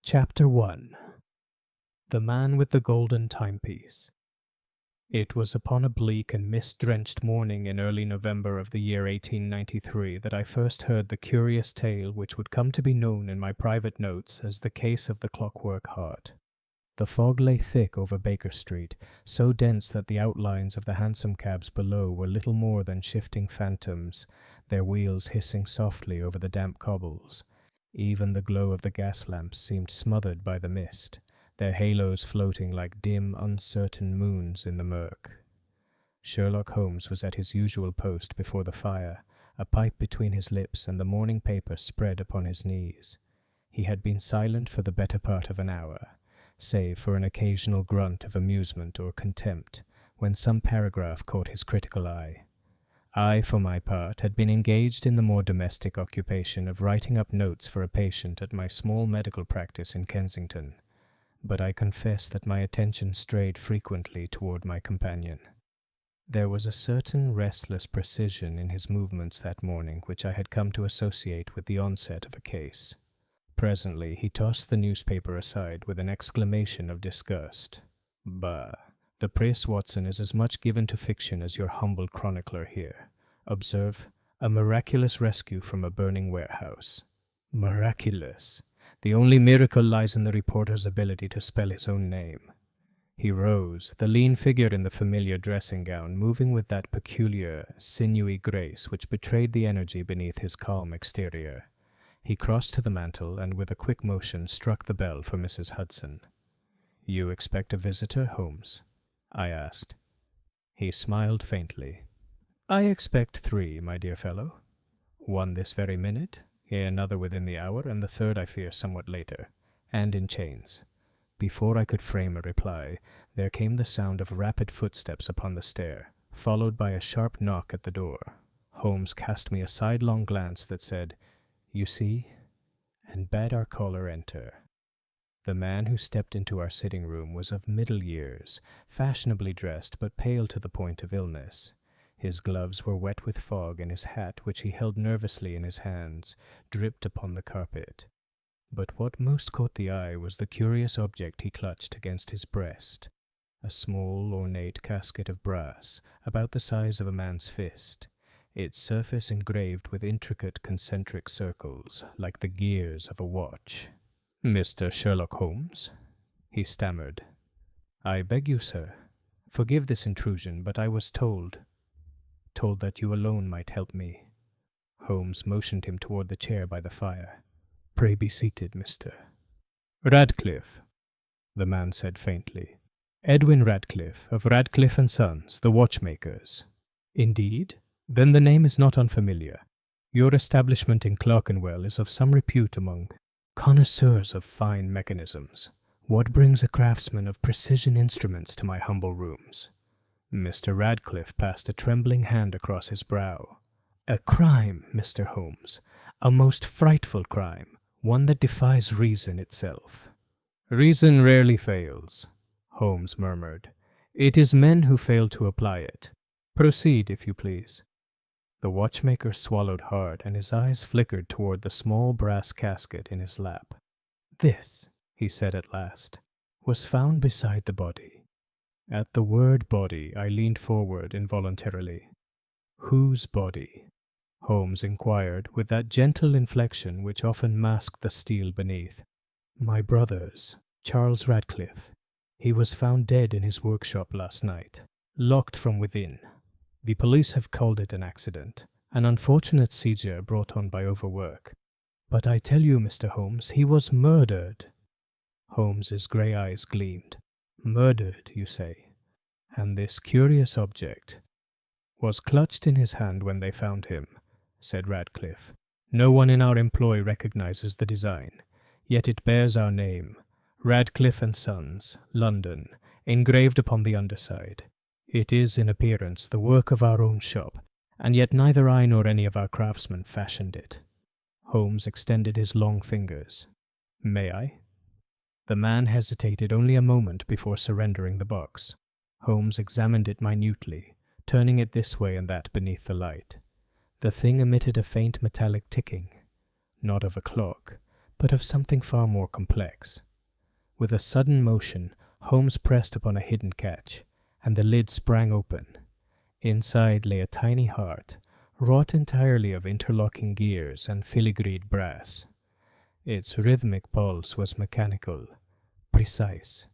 Chapter 1. The Man with the Golden Timepiece. It was upon a bleak and mist-drenched morning in early November of the year 1893 that I first heard the curious tale which would come to be known in my private notes as the case of the Clockwork Heart. The fog lay thick over Baker Street, so dense that the outlines of the hansom cabs below were little more than shifting phantoms, their wheels hissing softly over the damp cobbles. Even the glow of the gas lamps seemed smothered by the mist, their halos floating like dim, uncertain moons in the murk. Sherlock Holmes was at his usual post before the fire, a pipe between his lips and the morning paper spread upon his knees. He had been silent for the better part of an hour, save for an occasional grunt of amusement or contempt, when some paragraph caught his critical eye. I, for my part, had been engaged in the more domestic occupation of writing up notes for a patient at my small medical practice in Kensington, but I confess that my attention strayed frequently toward my companion. There was a certain restless precision in his movements that morning which I had come to associate with the onset of a case. Presently he tossed the newspaper aside with an exclamation of disgust. "Bah! The Press, Watson, is as much given to fiction as your humble chronicler here. Observe, a miraculous rescue from a burning warehouse. Miraculous! The only miracle lies in the reporter's ability to spell his own name." He rose, the lean figure in the familiar dressing gown moving with that peculiar, sinewy grace which betrayed the energy beneath his calm exterior. He crossed to the mantel and with a quick motion struck the bell for Mrs. Hudson. "You expect a visitor, Holmes?" I asked. He smiled faintly. "I expect 3, my dear fellow. One this very minute, another within the hour, and the third, I fear, somewhat later, and in chains." Before I could frame a reply, there came the sound of rapid footsteps upon the stair, followed by a sharp knock at the door. Holmes cast me a sidelong glance that said, "You see," and bade our caller enter. The man who stepped into our sitting room was of middle years, fashionably dressed but pale to the point of illness. His gloves were wet with fog, and his hat, which he held nervously in his hands, dripped upon the carpet. But what most caught the eye was the curious object he clutched against his breast, a small, ornate casket of brass, about the size of a man's fist, its surface engraved with intricate concentric circles, like the gears of a watch. "Mr. Sherlock Holmes?" he stammered. "I beg you, sir. Forgive this intrusion, but I was told that you alone might help me." Holmes motioned him toward the chair by the fire. "Pray be seated, Mr. Radcliffe," the man said faintly. "Edwin Radcliffe, of Radcliffe and Sons, the watchmakers." "Indeed? Then the name is not unfamiliar. Your establishment in Clerkenwell is of some repute among connoisseurs of fine mechanisms. What brings a craftsman of precision instruments to my humble rooms?" Mr. Radcliffe passed a trembling hand across his brow. "A crime, Mr. Holmes, a most frightful crime, one that defies reason itself." "Reason rarely fails," Holmes murmured. "It is men who fail to apply it. Proceed, if you please." The watchmaker swallowed hard, and his eyes flickered toward the small brass casket in his lap. "This," he said at last, "was found beside the body." At the word body, I leaned forward involuntarily. "Whose body?" Holmes inquired, with that gentle inflection which often masked the steel beneath. "My brother's, Charles Radcliffe. He was found dead in his workshop last night, locked from within. The police have called it an accident, an unfortunate seizure brought on by overwork. But I tell you, Mr. Holmes, he was murdered." Holmes's grey eyes gleamed. "Murdered, you say? And this curious object?" "Was clutched in his hand when they found him," said Radcliffe. "No one in our employ recognizes the design, yet it bears our name, Radcliffe and Sons, London, engraved upon the underside. It is, in appearance, the work of our own shop, and yet neither I nor any of our craftsmen fashioned it." Holmes extended his long fingers. "May I?" The man hesitated only a moment before surrendering the box. Holmes examined it minutely, turning it this way and that beneath the light. The thing emitted a faint metallic ticking, not of a clock, but of something far more complex. With a sudden motion, Holmes pressed upon a hidden catch, and the lid sprang open. Inside lay a tiny heart, wrought entirely of interlocking gears and filigreed brass. Its rhythmic pulse was mechanical, precise,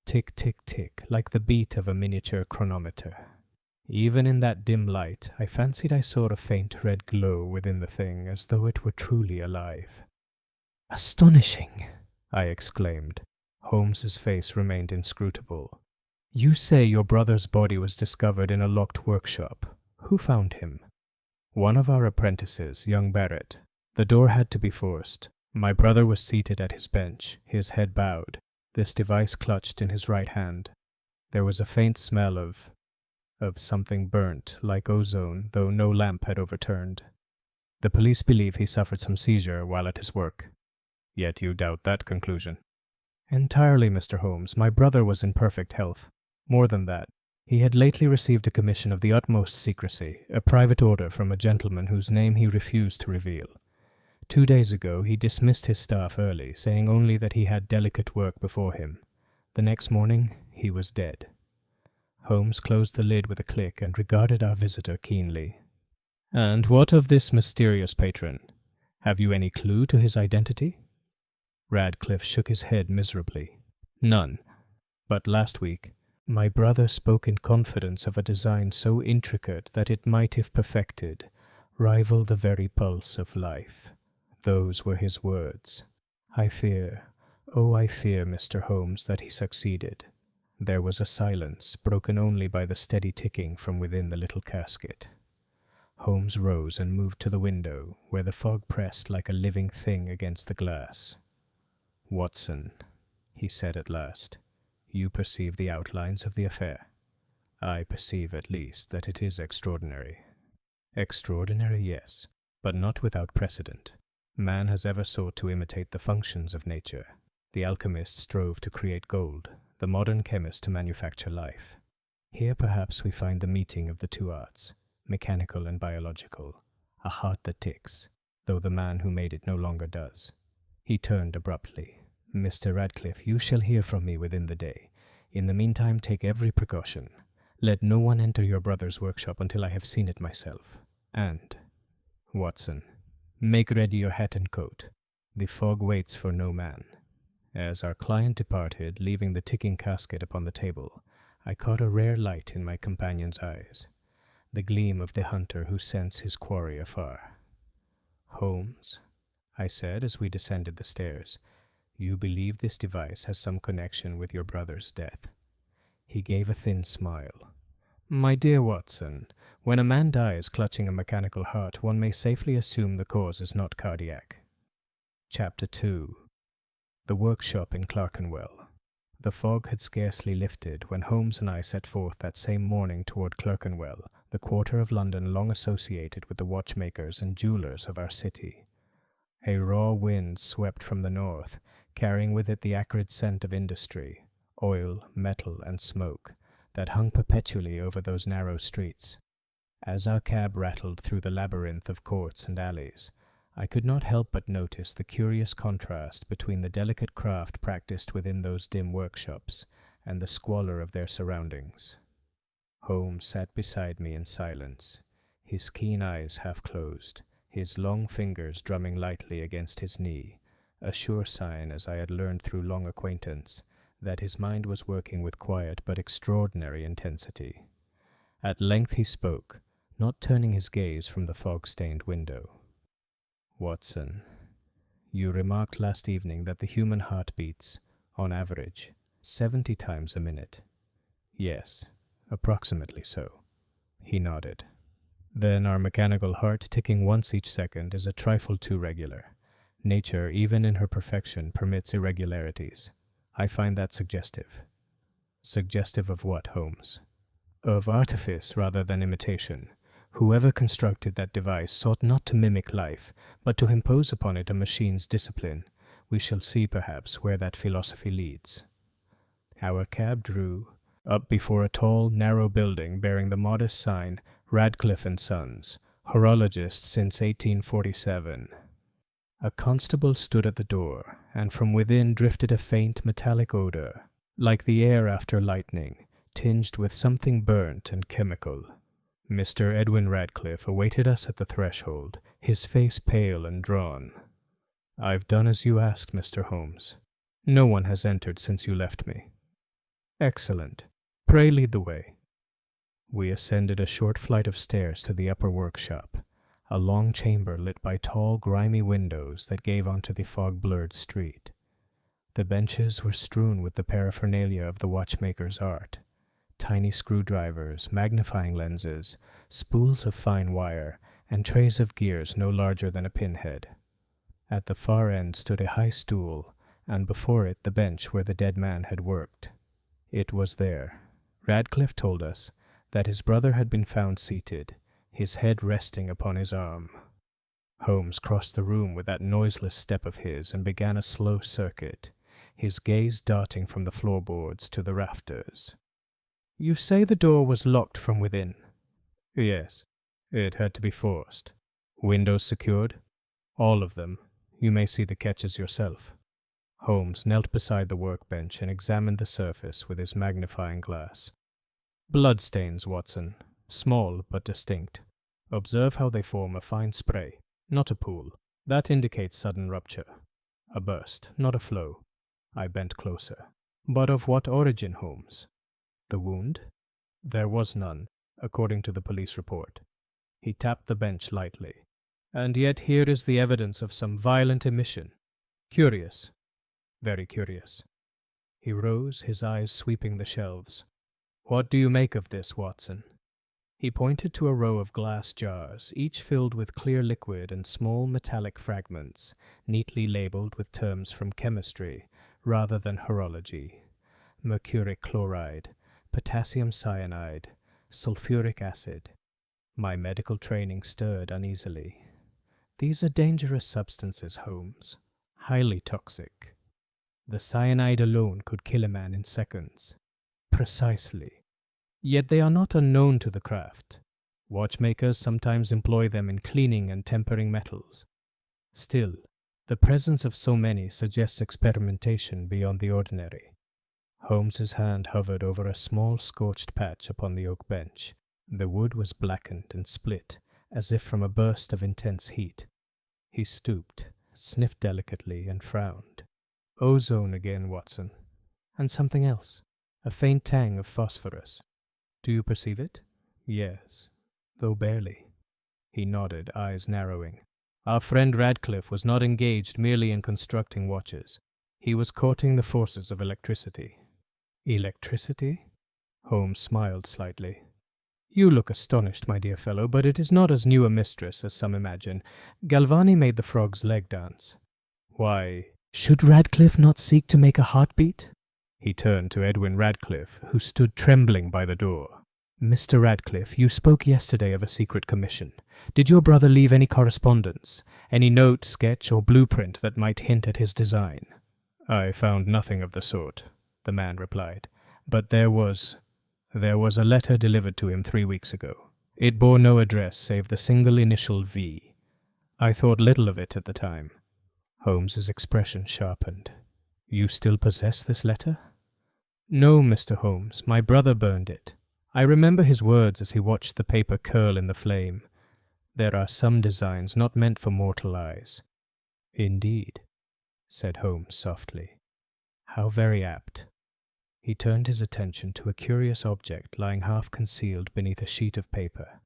tick-tick-tick, like the beat of a miniature chronometer. Even in that dim light, I fancied I saw a faint red glow within the thing, as though it were truly alive. "Astonishing!" I exclaimed. Holmes's face remained inscrutable. "You say your brother's body was discovered in a locked workshop. Who found him?" "One of our apprentices, young Barrett. The door had to be forced. My brother was seated at his bench, his head bowed, this device clutched in his right hand. There was a faint smell of something burnt, like ozone, though no lamp had overturned. The police believe he suffered some seizure while at his work." "Yet you doubt that conclusion?" "Entirely, Mr. Holmes. My brother was in perfect health. More than that, he had lately received a commission of the utmost secrecy, a private order from a gentleman whose name he refused to reveal. 2 days ago he dismissed his staff early, saying only that he had delicate work before him. The next morning he was dead." Holmes closed the lid with a click and regarded our visitor keenly. "And what of this mysterious patron? Have you any clue to his identity?" Radcliffe shook his head miserably. "None. But last week, my brother spoke in confidence of a design so intricate that it might, if perfected, rival the very pulse of life. Those were his words. I fear, Mr. Holmes, that he succeeded." There was a silence, broken only by the steady ticking from within the little casket. Holmes rose and moved to the window, where the fog pressed like a living thing against the glass. "Watson," he said at last, "you perceive the outlines of the affair. I perceive at least that it is extraordinary." "Extraordinary, yes, but not without precedent. Man has ever sought to imitate the functions of nature. The alchemist strove to create gold, the modern chemist to manufacture life. Here perhaps we find the meeting of the two arts, mechanical and biological, a heart that ticks, though the man who made it no longer does." He turned abruptly. "Mr. Radcliffe, you shall hear from me within the day. In the meantime, take every precaution. Let no one enter your brother's workshop until I have seen it myself. And, Watson, make ready your hat and coat. The fog waits for no man." As our client departed, leaving the ticking casket upon the table, I caught a rare light in my companion's eyes, the gleam of the hunter who scents his quarry afar. "Holmes," I said as we descended the stairs, "you believe this device has some connection with your brother's death?" He gave a thin smile. "My dear Watson, when a man dies clutching a mechanical heart, one may safely assume the cause is not cardiac." Chapter 2. The Workshop in Clerkenwell. The fog had scarcely lifted when Holmes and I set forth that same morning toward Clerkenwell, the quarter of London long associated with the watchmakers and jewelers of our city. A raw wind swept from the north, carrying with it the acrid scent of industry, oil, metal, and smoke, that hung perpetually over those narrow streets. As our cab rattled through the labyrinth of courts and alleys, I could not help but notice the curious contrast between the delicate craft practiced within those dim workshops and the squalor of their surroundings. Holmes sat beside me in silence, his keen eyes half closed, his long fingers drumming lightly against his knee, a sure sign, as I had learned through long acquaintance, that his mind was working with quiet but extraordinary intensity. At length he spoke, not turning his gaze from the fog-stained window. "Watson, you remarked last evening that the human heart beats, on average, 70 times a minute." "Yes, approximately so." He nodded. "Then our mechanical heart ticking once each second is a trifle too regular. Nature, even in her perfection, permits irregularities. I find that suggestive." "Suggestive of what, Holmes?" "Of artifice rather than imitation. Whoever constructed that device sought not to mimic life, but to impose upon it a machine's discipline. We shall see, perhaps, where that philosophy leads." Our cab drew up before a tall, narrow building bearing the modest sign, "Radcliffe and Sons, Horologists since 1847." A constable stood at the door, and from within drifted a faint metallic odor, like the air after lightning, tinged with something burnt and chemical. Mr. Edwin Radcliffe awaited us at the threshold, his face pale and drawn. "I've done as you asked, Mr. Holmes. No one has entered since you left me." "Excellent. Pray lead the way." We ascended a short flight of stairs to the upper workshop, a long chamber lit by tall, grimy windows that gave onto the fog-blurred street. The benches were strewn with the paraphernalia of the watchmaker's art: tiny screwdrivers, magnifying lenses, spools of fine wire, and trays of gears no larger than a pinhead. At the far end stood a high stool, and before it the bench where the dead man had worked. It was there, Radcliffe told us, that his brother had been found seated, his head resting upon his arm. Holmes crossed the room with that noiseless step of his and began a slow circuit, his gaze darting from the floorboards to the rafters. "You say the door was locked from within?" "Yes. It had to be forced. Windows secured?" "All of them. You may see the catches yourself." Holmes knelt beside the workbench and examined the surface with his magnifying glass. "Bloodstains, Watson. Small but distinct. Observe how they form a fine spray, not a pool. That indicates sudden rupture. A burst, not a flow." I bent closer. "But of what origin, Holmes?" "The wound?" "There was none, according to the police report." He tapped the bench lightly. "And yet here is the evidence of some violent emission. Curious. Very curious." He rose, his eyes sweeping the shelves. "What do you make of this, Watson?" He pointed to a row of glass jars, each filled with clear liquid and small metallic fragments, neatly labeled with terms from chemistry rather than horology: mercuric chloride, potassium cyanide, sulfuric acid. My medical training stirred uneasily. "These are dangerous substances, Holmes. Highly toxic. The cyanide alone could kill a man in seconds." "Precisely. Yet they are not unknown to the craft. Watchmakers sometimes employ them in cleaning and tempering metals. Still, the presence of so many suggests experimentation beyond the ordinary." Holmes's hand hovered over a small scorched patch upon the oak bench. The wood was blackened and split, as if from a burst of intense heat. He stooped, sniffed delicately, and frowned. "Ozone again, Watson. And something else. A faint tang of phosphorus. Do you perceive it?" "Yes, though barely." He nodded, eyes narrowing. "Our friend Radcliffe was not engaged merely in constructing watches. He was courting the forces of electricity." "Electricity?" Holmes smiled slightly. "You look astonished, my dear fellow, but it is not as new a mistress as some imagine. Galvani made the frog's leg dance." "Why, should Radcliffe not seek to make a heartbeat?" He turned to Edwin Radcliffe, who stood trembling by the door. "Mr. Radcliffe, you spoke yesterday of a secret commission. Did your brother leave any correspondence, any note, sketch, or blueprint that might hint at his design?" "I found nothing of the sort," the man replied. "But there was a letter delivered to him 3 weeks ago. It bore no address save the single initial V. I thought little of it at the time." Holmes's expression sharpened. "You still possess this letter?" "No, Mr. Holmes, my brother burned it. I remember his words as he watched the paper curl in the flame. There are some designs not meant for mortal eyes." "Indeed," said Holmes softly. "How very apt." He turned his attention to a curious object lying half concealed beneath a sheet of paper.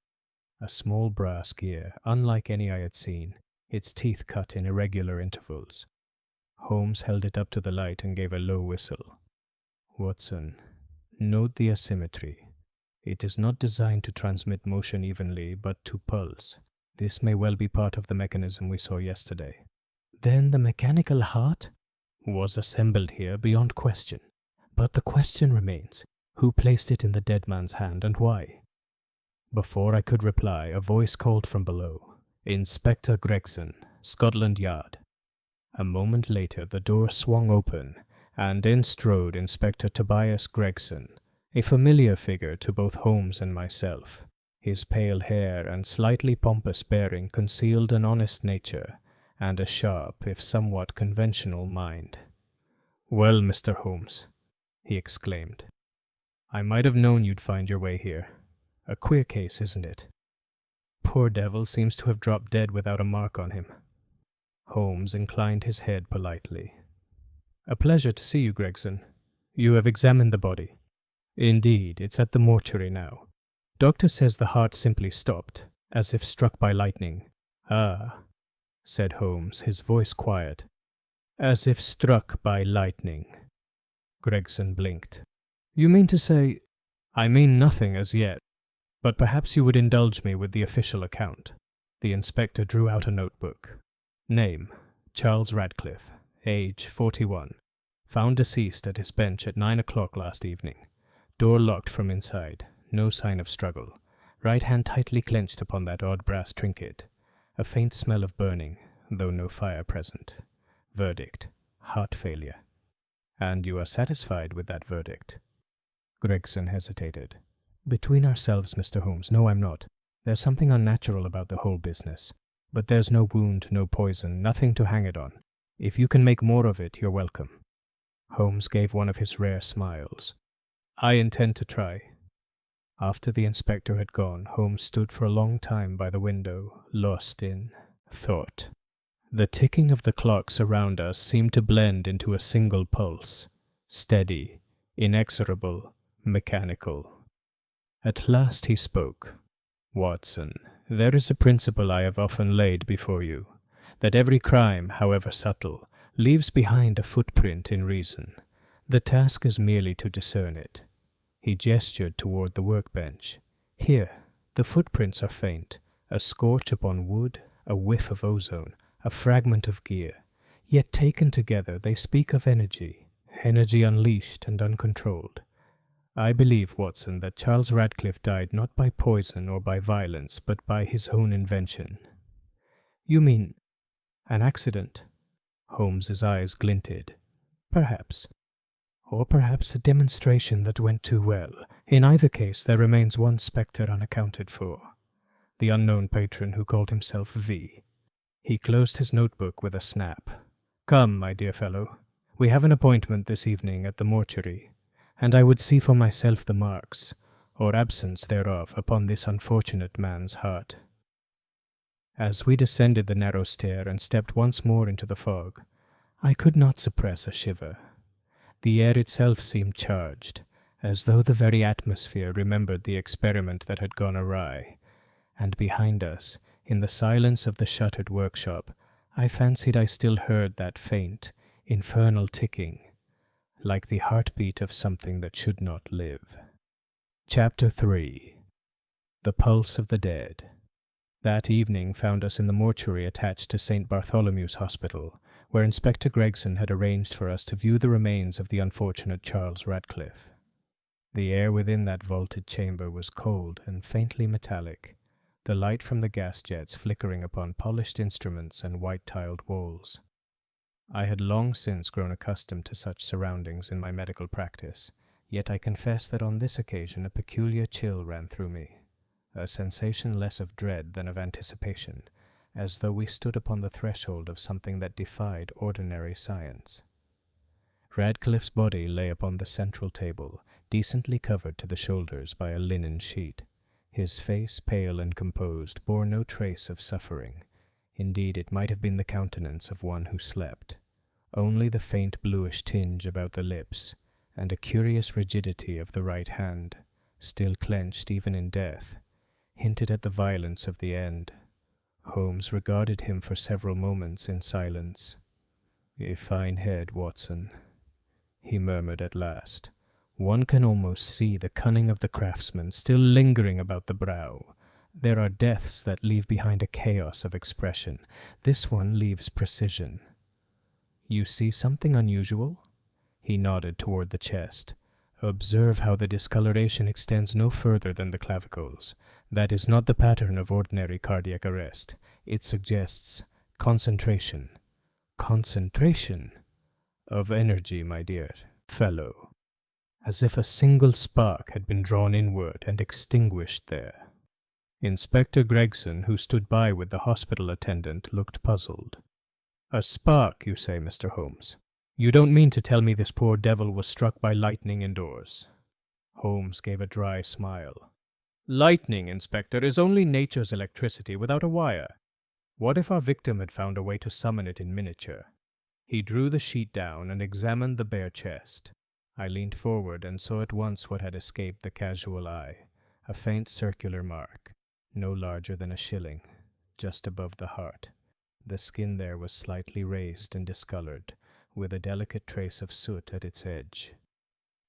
A small brass gear, unlike any I had seen, its teeth cut in irregular intervals. Holmes held it up to the light and gave a low whistle. "Watson, note the asymmetry. It is not designed to transmit motion evenly, but to pulse. This may well be part of the mechanism we saw yesterday." "Then the mechanical heart?" "Was assembled here beyond question. But the question remains, who placed it in the dead man's hand and why?" Before I could reply, a voice called from below, "Inspector Gregson, Scotland Yard." A moment later the door swung open, and in strode Inspector Tobias Gregson, a familiar figure to both Holmes and myself. His pale hair and slightly pompous bearing concealed an honest nature, and a sharp, if somewhat conventional mind. "Well, Mr. Holmes," he exclaimed, "I might have known you'd find your way here. A queer case, isn't it? Poor devil seems to have dropped dead without a mark on him." Holmes inclined his head politely. "A pleasure to see you, Gregson. You have examined the body." "Indeed, it's at the mortuary now. Doctor says the heart simply stopped, as if struck by lightning." "Ah," said Holmes, his voice quiet. "As if struck by lightning." Gregson blinked. "You mean to say—" "I mean nothing as yet, but perhaps you would indulge me with the official account." The inspector drew out a notebook. "Name, Charles Radcliffe. Age, 41. Found deceased at his bench at 9 o'clock last evening. Door locked from inside. No sign of struggle. Right hand tightly clenched upon that odd brass trinket. A faint smell of burning, though no fire present. Verdict, heart failure." "And you are satisfied with that verdict?" Gregson hesitated. "Between ourselves, Mr. Holmes, no, I'm not. There's something unnatural about the whole business. But there's no wound, no poison, nothing to hang it on. If you can make more of it, you're welcome." Holmes gave one of his rare smiles. "I intend to try." After the inspector had gone, Holmes stood for a long time by the window, lost in thought. The ticking of the clocks around us seemed to blend into a single pulse, steady, inexorable, mechanical. At last he spoke. "Watson, there is a principle I have often laid before you, that every crime, however subtle, leaves behind a footprint in reason. The task is merely to discern it." He gestured toward the workbench. "Here, the footprints are faint, a scorch upon wood, a whiff of ozone, a fragment of gear. Yet taken together they speak of energy unleashed and uncontrolled. I believe, Watson, that Charles Radcliffe died not by poison or by violence, but by his own invention." "You mean an accident?" Holmes's eyes glinted. "Perhaps. Or perhaps a demonstration that went too well. In either case, there remains one spectre unaccounted for. The unknown patron who called himself V." He closed his notebook with a snap. "Come, my dear fellow. We have an appointment this evening at the mortuary, and I would see for myself the marks, or absence thereof, upon this unfortunate man's heart." As we descended the narrow stair and stepped once more into the fog, I could not suppress a shiver. The air itself seemed charged, as though the very atmosphere remembered the experiment that had gone awry, and behind us, in the silence of the shuttered workshop, I fancied I still heard that faint, infernal ticking, like the heartbeat of something that should not live. Chapter 3. The Pulse of the Dead. That evening found us in the mortuary attached to St. Bartholomew's Hospital, where Inspector Gregson had arranged for us to view the remains of the unfortunate Charles Radcliffe. The air within that vaulted chamber was cold and faintly metallic, the light from the gas jets flickering upon polished instruments and white-tiled walls. I had long since grown accustomed to such surroundings in my medical practice, yet I confess that on this occasion a peculiar chill ran through me, a sensation less of dread than of anticipation, as though we stood upon the threshold of something that defied ordinary science. Radcliffe's body lay upon the central table, decently covered to the shoulders by a linen sheet. His face, pale and composed, bore no trace of suffering. Indeed, it might have been the countenance of one who slept. Only the faint bluish tinge about the lips, and a curious rigidity of the right hand, still clenched even in death, hinted at the violence of the end. Holmes regarded him for several moments in silence. "A fine head, Watson," he murmured at last. "One can almost see the cunning of the craftsman still lingering about the brow. There are deaths that leave behind a chaos of expression. This one leaves precision. You see something unusual?" He nodded toward the chest. "Observe how the discoloration extends no further than the clavicles. That is not the pattern of ordinary cardiac arrest. It suggests concentration. Concentration of energy, my dear fellow. As if a single spark had been drawn inward and extinguished there." Inspector Gregson, who stood by with the hospital attendant, looked puzzled. A spark, you say, Mr. Holmes. You don't mean to tell me this poor devil was struck by lightning indoors? Holmes gave a dry smile. Lightning, Inspector, is only nature's electricity without a wire. What if our victim had found a way to summon it in miniature? He drew the sheet down and examined the bare chest. I leaned forward and saw at once what had escaped the casual eye, a faint circular mark, no larger than a shilling, just above the heart. The skin there was slightly raised and discolored, with a delicate trace of soot at its edge.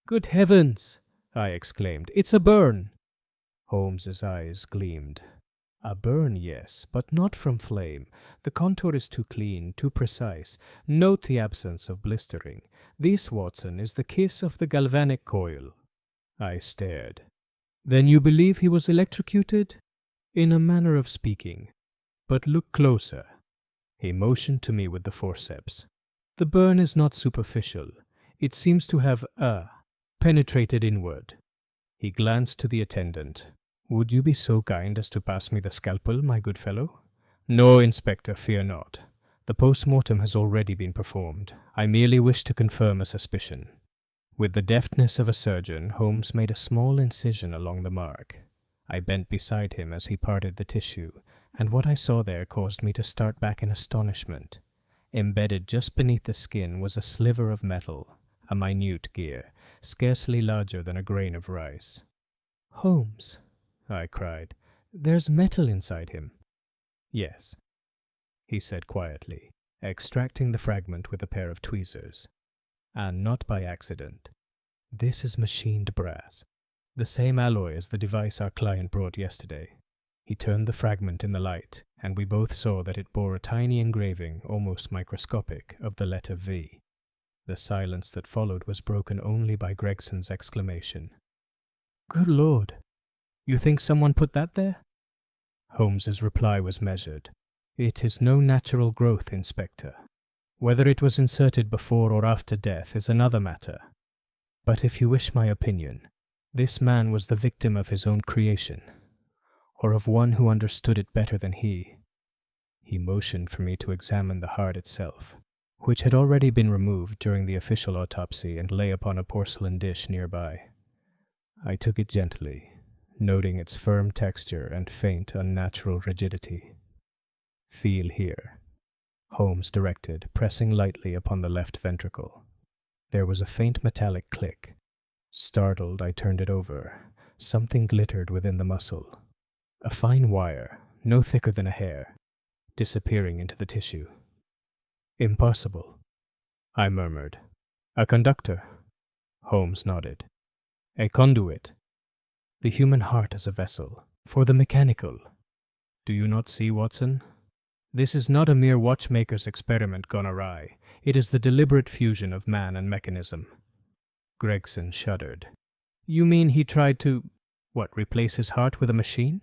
"Good heavens!" I exclaimed. "It's a burn!" Holmes's eyes gleamed. "A burn, yes, but not from flame. The contour is too clean, too precise. Note the absence of blistering. This, Watson, is the kiss of the galvanic coil." I stared. "Then you believe he was electrocuted?" "In a manner of speaking. But look closer." He motioned to me with the forceps. "The burn is not superficial. It seems to have, penetrated inward." He glanced to the attendant. "Would you be so kind as to pass me the scalpel, my good fellow?" "No, Inspector, fear not. The post-mortem has already been performed. I merely wish to confirm a suspicion." With the deftness of a surgeon, Holmes made a small incision along the mark. I bent beside him as he parted the tissue, and what I saw there caused me to start back in astonishment. Embedded just beneath the skin was a sliver of metal, a minute gear, scarcely larger than a grain of rice. "Holmes," I cried, "there's metal inside him." "Yes," he said quietly, extracting the fragment with a pair of tweezers. "And not by accident. This is machined brass, the same alloy as the device our client brought yesterday." He turned the fragment in the light, and we both saw that it bore a tiny engraving, almost microscopic, of the letter V. The silence that followed was broken only by Gregson's exclamation. "Good Lord! You think someone put that there?" Holmes's reply was measured. "It is no natural growth, Inspector. Whether it was inserted before or after death is another matter. But if you wish my opinion, this man was the victim of his own creation, or of one who understood it better than he." He motioned for me to examine the heart itself, which had already been removed during the official autopsy and lay upon a porcelain dish nearby. I took it gently, noting its firm texture and faint, unnatural rigidity. "Feel here," Holmes directed, pressing lightly upon the left ventricle. There was a faint metallic click. Startled, I turned it over. Something glittered within the muscle. A fine wire, no thicker than a hair, disappearing into the tissue. "Impossible," I murmured. "A conductor?" Holmes nodded. "A conduit. The human heart is a vessel, for the mechanical. Do you not see, Watson? This is not a mere watchmaker's experiment gone awry. It is the deliberate fusion of man and mechanism." Gregson shuddered. "You mean he tried to, replace his heart with a machine?"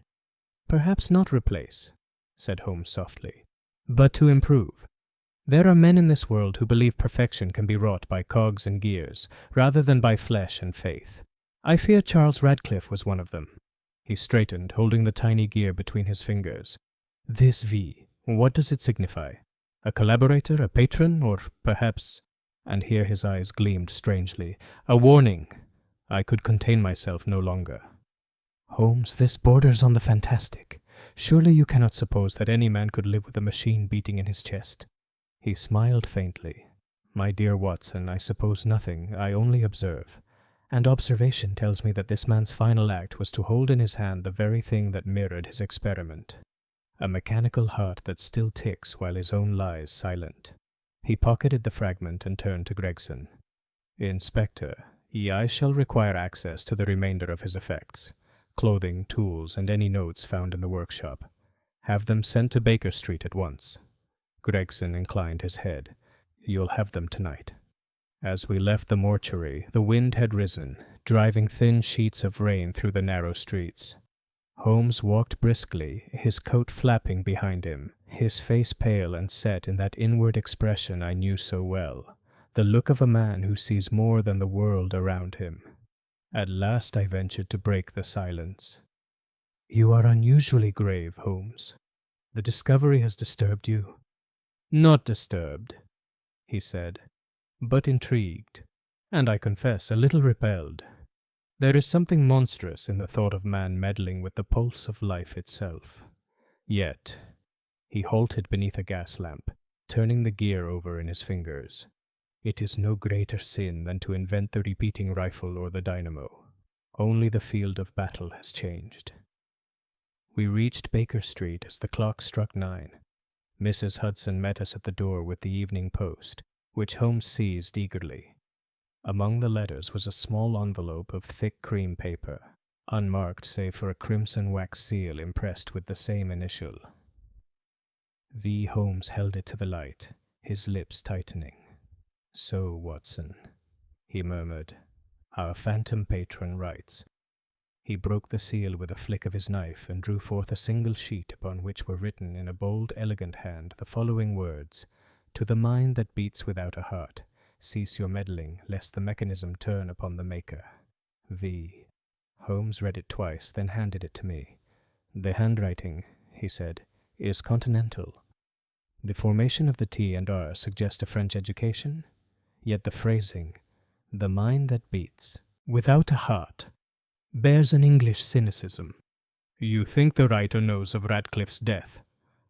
"Perhaps not replace," said Holmes softly, "but to improve. There are men in this world who believe perfection can be wrought by cogs and gears, rather than by flesh and faith. I fear Charles Radcliffe was one of them." He straightened, holding the tiny gear between his fingers. "This V, what does it signify? A collaborator, a patron, or perhaps," and here his eyes gleamed strangely, "a warning." I could contain myself no longer. "Holmes, this borders on the fantastic. Surely you cannot suppose that any man could live with a machine beating in his chest." He smiled faintly. "My dear Watson, I suppose nothing. I only observe. And observation tells me that this man's final act was to hold in his hand the very thing that mirrored his experiment. A mechanical heart that still ticks while his own lies silent." He pocketed the fragment and turned to Gregson. "Inspector, I shall require access to the remainder of his effects. Clothing, tools, and any notes found in the workshop. Have them sent to Baker Street at once." Gregson inclined his head. "You'll have them tonight." As we left the mortuary, the wind had risen, driving thin sheets of rain through the narrow streets. Holmes walked briskly, his coat flapping behind him, his face pale and set in that inward expression I knew so well, the look of a man who sees more than the world around him. At last I ventured to break the silence. "You are unusually grave, Holmes. The discovery has disturbed you?" Not disturbed, he said, but intrigued, and I confess a little repelled. There is something monstrous in the thought of man meddling with the pulse of life itself. Yet, he halted beneath a gas lamp, turning the gear over in his fingers. It is no greater sin than to invent the repeating rifle or the dynamo. Only the field of battle has changed. We reached Baker Street as the clock struck 9. Mrs. Hudson met us at the door with the Evening Post, which Holmes seized eagerly. Among the letters was a small envelope of thick cream paper, unmarked save for a crimson wax seal impressed with the same initial. V. Holmes held it to the light, his lips tightening. "So, Watson," he murmured, "our phantom patron writes." He broke the seal with a flick of his knife and drew forth a single sheet upon which were written in a bold, elegant hand the following words: "To the mind that beats without a heart, cease your meddling, lest the mechanism turn upon the maker. V." Holmes read it twice, then handed it to me. "The handwriting," he said, "is continental. The formation of the T and R suggest a French education, yet the phrasing, 'the mind that beats without a heart,' bears an English cynicism. You think the writer knows of Radcliffe's death.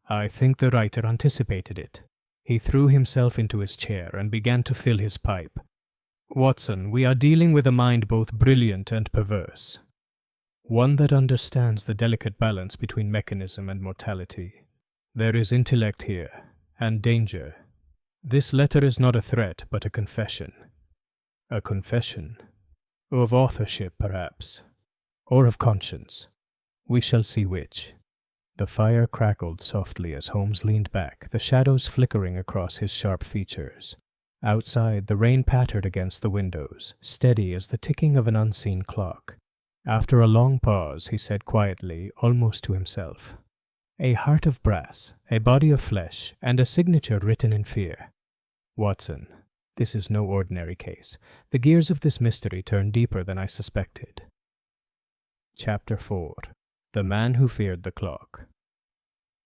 I think the writer anticipated it." He threw himself into his chair and began to fill his pipe. "Watson, we are dealing with a mind both brilliant and perverse. One that understands the delicate balance between mechanism and mortality. There is intellect here, and danger. This letter is not a threat, but a confession. A confession. Of authorship, perhaps. Or of conscience. We shall see which." The fire crackled softly as Holmes leaned back, the shadows flickering across his sharp features. Outside, the rain pattered against the windows, steady as the ticking of an unseen clock. After a long pause, he said quietly, almost to himself, "A heart of brass, a body of flesh, and a signature written in fear. Watson, this is no ordinary case. The gears of this mystery turn deeper than I suspected." Chapter 4. The Man Who Feared the Clock.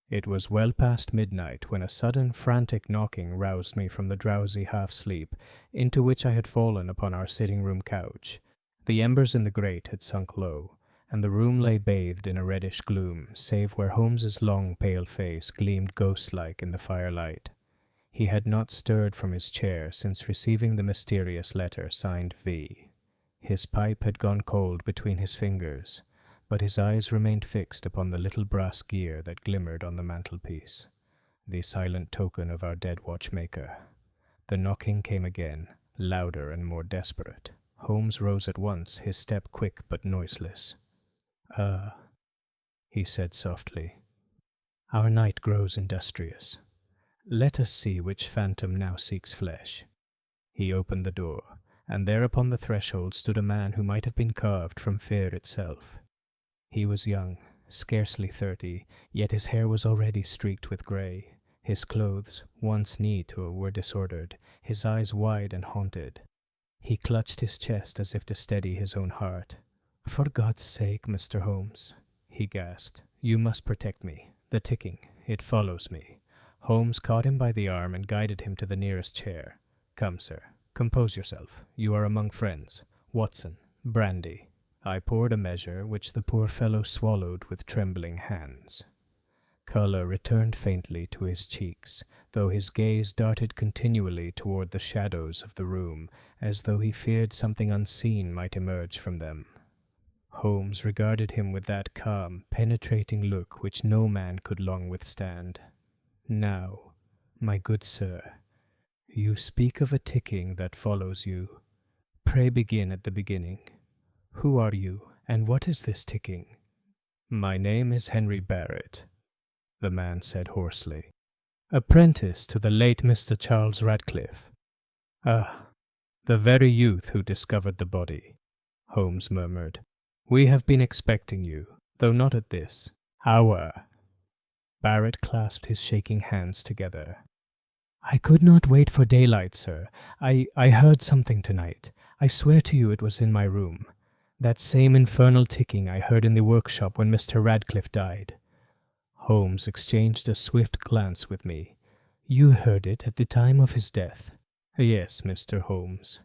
It was well past midnight when a sudden frantic knocking roused me from the drowsy half-sleep into which I had fallen upon our sitting-room couch. The embers in the grate had sunk low, and the room lay bathed in a reddish gloom, save where Holmes's long, pale face gleamed ghost-like in the firelight. He had not stirred from his chair since receiving the mysterious letter signed V. His pipe had gone cold between his fingers, but his eyes remained fixed upon the little brass gear that glimmered on the mantelpiece, the silent token of our dead watchmaker. The knocking came again, louder and more desperate. Holmes rose at once, his step quick but noiseless. "Ah," he said softly, "our night grows industrious. Let us see which phantom now seeks flesh." He opened the door, and there upon the threshold stood a man who might have been carved from fear itself. He was young, scarcely 30, yet his hair was already streaked with grey. His clothes, once neat, were disordered, his eyes wide and haunted. He clutched his chest as if to steady his own heart. "For God's sake, Mr. Holmes," he gasped, "you must protect me. The ticking, it follows me." Holmes caught him by the arm and guided him to the nearest chair. "Come, sir, compose yourself. You are among friends. Watson, brandy." I poured a measure, which the poor fellow swallowed with trembling hands. Colour returned faintly to his cheeks, though his gaze darted continually toward the shadows of the room, as though he feared something unseen might emerge from them. Holmes regarded him with that calm, penetrating look which no man could long withstand. "Now, my good sir, you speak of a ticking that follows you. Pray begin at the beginning. Who are you, and what is this ticking?" "My name is Henry Barrett," the man said hoarsely. "Apprentice to the late Mr. Charles Radcliffe." "Ah, the very youth who discovered the body," Holmes murmured. "We have been expecting you, though not at this hour." Barrett clasped his shaking hands together. "I could not wait for daylight, sir. I heard something tonight. I swear to you it was in my room. That same infernal ticking I heard in the workshop when Mr. Radcliffe died." Holmes exchanged a swift glance with me. You heard it at the time of his death. Yes, Mr. Holmes.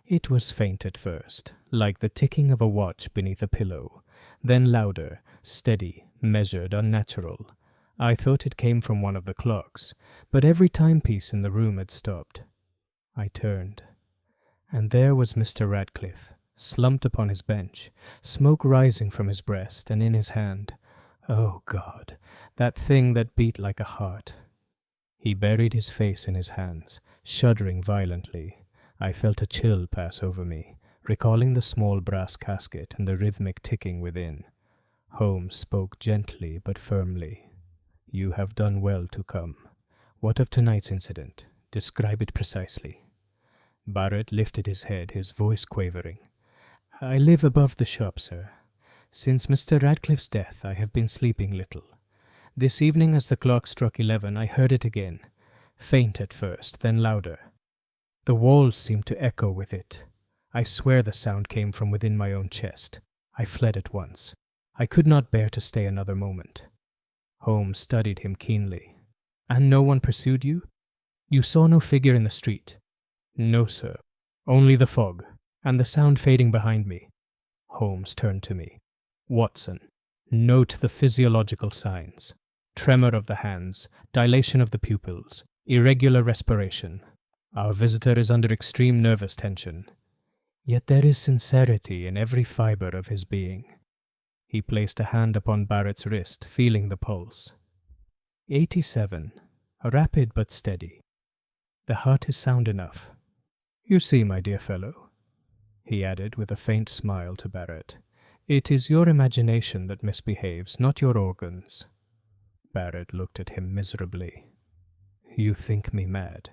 It was faint at first, like the ticking of a watch beneath a pillow, then louder, steady, measured, unnatural. I thought it came from one of the clocks, but every timepiece in the room had stopped. I turned, and there was Mr. Radcliffe, slumped upon his bench, smoke rising from his breast, and in his hand, oh God, that thing that beat like a heart. He buried his face in his hands, shuddering violently. I felt a chill pass over me, recalling the small brass casket and the rhythmic ticking within. Holmes spoke gently but firmly. You have done well to come. What of tonight's incident? Describe it precisely. Barrett lifted his head, his voice quavering. I live above the shop, sir. Since Mr. Radcliffe's death, I have been sleeping little. This evening as the clock struck 11, I heard it again. Faint at first, then louder. The walls seemed to echo with it. I swear the sound came from within my own chest. I fled at once. I could not bear to stay another moment. Holmes studied him keenly. And no one pursued you? You saw no figure in the street? No, sir. Only the fog, and the sound fading behind me. Holmes turned to me. Watson, note the physiological signs. Tremor of the hands, dilation of the pupils, irregular respiration. Our visitor is under extreme nervous tension. Yet there is sincerity in every fibre of his being. He placed a hand upon Barrett's wrist, feeling the pulse. 87. Rapid but steady. The heart is sound enough. You see, my dear fellow, he added with a faint smile to Barrett, it is your imagination that misbehaves, not your organs. Barrett looked at him miserably. You think me mad.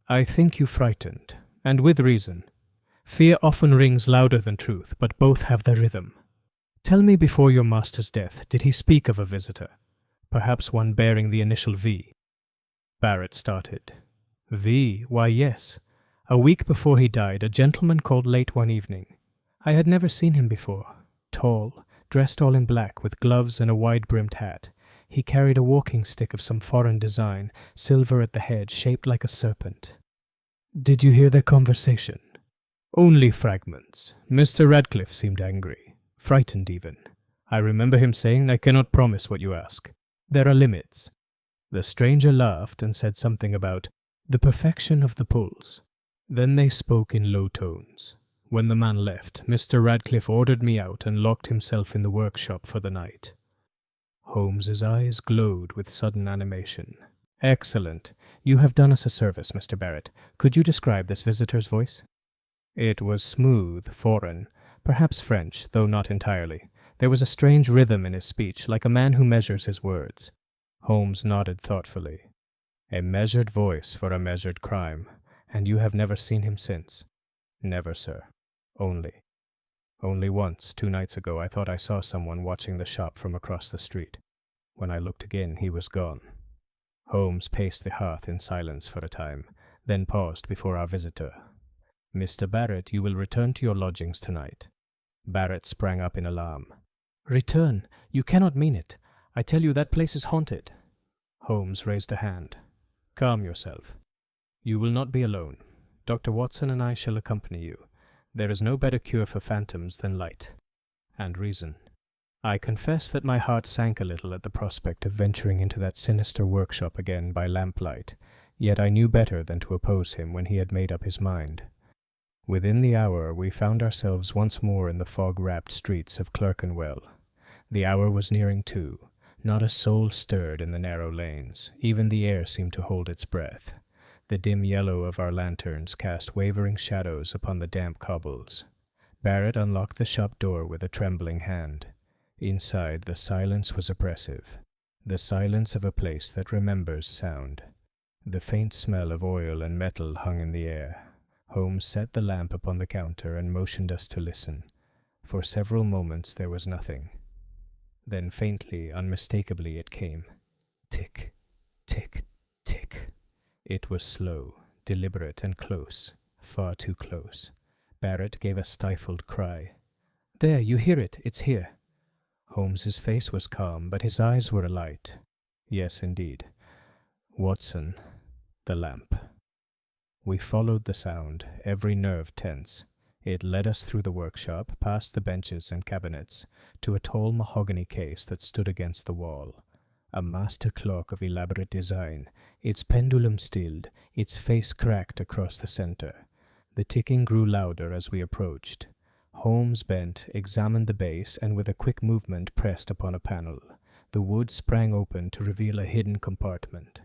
I think you frightened, and with reason. Fear often rings louder than truth, but both have their rhythm. Tell me, before your master's death, did he speak of a visitor? Perhaps one bearing the initial V? Barrett started. V? Why, yes. A week before he died, a gentleman called late one evening. I had never seen him before. Tall, dressed all in black, with gloves and a wide-brimmed hat. He carried a walking stick of some foreign design, silver at the head, shaped like a serpent. Did you hear their conversation? Only fragments. Mr. Radcliffe seemed angry, frightened even. I remember him saying, I cannot promise what you ask. There are limits. The stranger laughed and said something about the perfection of the pulls. Then they spoke in low tones. When the man left, Mr. Radcliffe ordered me out and locked himself in the workshop for the night. Holmes's eyes glowed with sudden animation. Excellent. You have done us a service, Mr. Barrett. Could you describe this visitor's voice? It was smooth, foreign, perhaps French, though not entirely. There was a strange rhythm in his speech, like a man who measures his words. Holmes nodded thoughtfully. A measured voice for a measured crime. And you have never seen him since? Never, sir. Only once, 2 nights ago, I thought I saw someone watching the shop from across the street. When I looked again, he was gone. Holmes paced the hearth in silence for a time, then paused before our visitor. Mr. Barrett, you will return to your lodgings tonight. Barrett sprang up in alarm. Return? You cannot mean it. I tell you that place is haunted. Holmes raised a hand. Calm yourself. You will not be alone. Dr. Watson and I shall accompany you. There is no better cure for phantoms than light and reason. I confess that my heart sank a little at the prospect of venturing into that sinister workshop again by lamplight, yet I knew better than to oppose him when he had made up his mind. Within the hour we found ourselves once more in the fog-wrapped streets of Clerkenwell. The hour was nearing 2. Not a soul stirred in the narrow lanes. Even the air seemed to hold its breath. The dim yellow of our lanterns cast wavering shadows upon the damp cobbles. Barrett unlocked the shop door with a trembling hand. Inside, the silence was oppressive. The silence of a place that remembers sound. The faint smell of oil and metal hung in the air. Holmes set the lamp upon the counter and motioned us to listen. For several moments there was nothing. Then faintly, unmistakably, it came. Tick, tick, tick. It was slow, deliberate, and close, far too close. Barrett gave a stifled cry. There, you hear it, it's here. Holmes's face was calm, but his eyes were alight. Yes, indeed. Watson, The lamp. We followed the sound, every nerve tense. It led us through the workshop, past the benches and cabinets, to a tall mahogany case that stood against the wall. A master clock of elaborate design, its pendulum stilled, its face cracked across the center. The ticking grew louder as we approached. Holmes bent, examined the base, and with a quick movement pressed upon a panel. The wood sprang open to reveal a hidden compartment.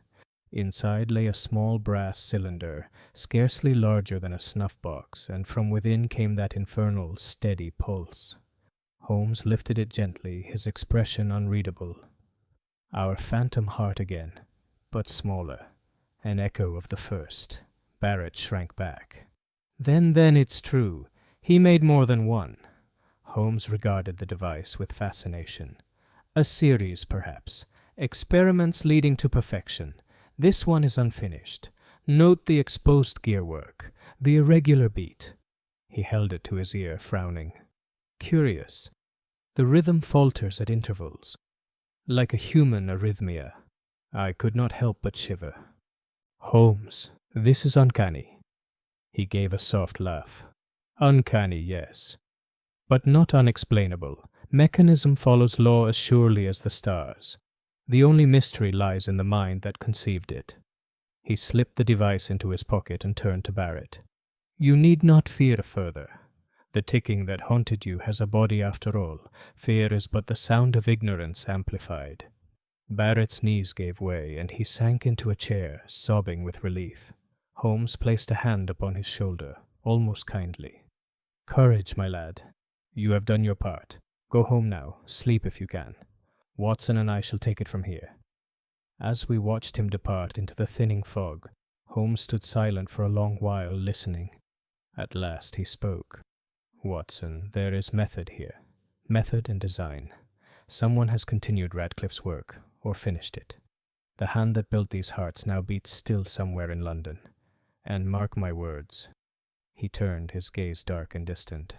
Inside lay a small brass cylinder, scarcely larger than a snuff-box, and from within came that infernal, steady pulse. Holmes lifted it gently, his expression unreadable. Our phantom heart again, but smaller, an echo of the first. Barrett shrank back. Then it's true. He made more than one. Holmes regarded the device with fascination. A series, perhaps. Experiments leading to perfection. This one is unfinished. Note the exposed gearwork, the irregular beat. He held it to his ear, frowning. Curious. The rhythm falters at intervals, like a human arrhythmia. I could not help but shiver. Holmes, this is uncanny. He gave a soft laugh. Uncanny, yes, but not unexplainable. Mechanism follows law as surely as the stars. The only mystery lies in the mind that conceived it. He slipped the device into his pocket and turned to Barrett. You need not fear further. The ticking that haunted you has a body after all. Fear is but the sound of ignorance amplified. Barrett's knees gave way, and he sank into a chair, sobbing with relief. Holmes placed a hand upon his shoulder, almost kindly. Courage, my lad. You have done your part. Go home now. Sleep if you can. Watson and I shall take it from here. As we watched him depart into the thinning fog, Holmes stood silent for a long while, listening. At last he spoke. Watson, there is method here. Method and design. Someone has continued Radcliffe's work, or finished it. The hand that built these hearts now beats still somewhere in London. And mark my words. He turned, his gaze dark and distant.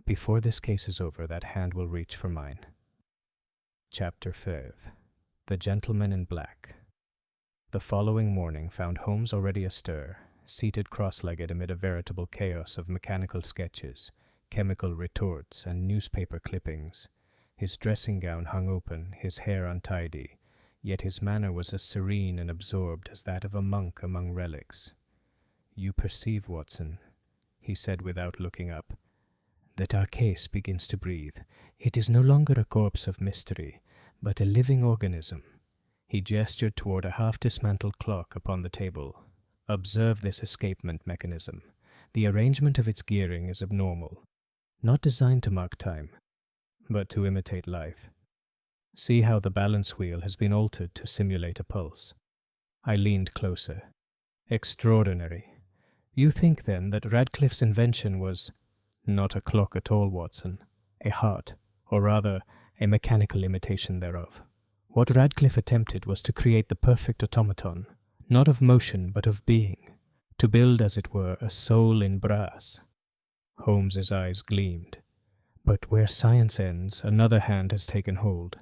Before this case is over, that hand will reach for mine. Chapter 5. The Gentleman in Black. The following morning found Holmes already astir, seated cross-legged amid a veritable chaos of mechanical sketches, chemical retorts, and newspaper clippings. His dressing gown hung open, his hair untidy, yet his manner was as serene and absorbed as that of a monk among relics. You perceive, Watson, he said without looking up, that our case begins to breathe. It is no longer a corpse of mystery, but a living organism. He gestured toward a half-dismantled clock upon the table. Observe this escapement mechanism. The arrangement of its gearing is abnormal, not designed to mark time, but to imitate life. See how the balance wheel has been altered to simulate a pulse. I leaned closer. Extraordinary. You think, then, that Radcliffe's invention was not a clock at all, Watson, a heart, or rather, a mechanical imitation thereof. What Radcliffe attempted was to create the perfect automaton, not of motion but of being, to build, as it were, a soul in brass. Holmes's eyes gleamed. But where science ends, another hand has taken hold.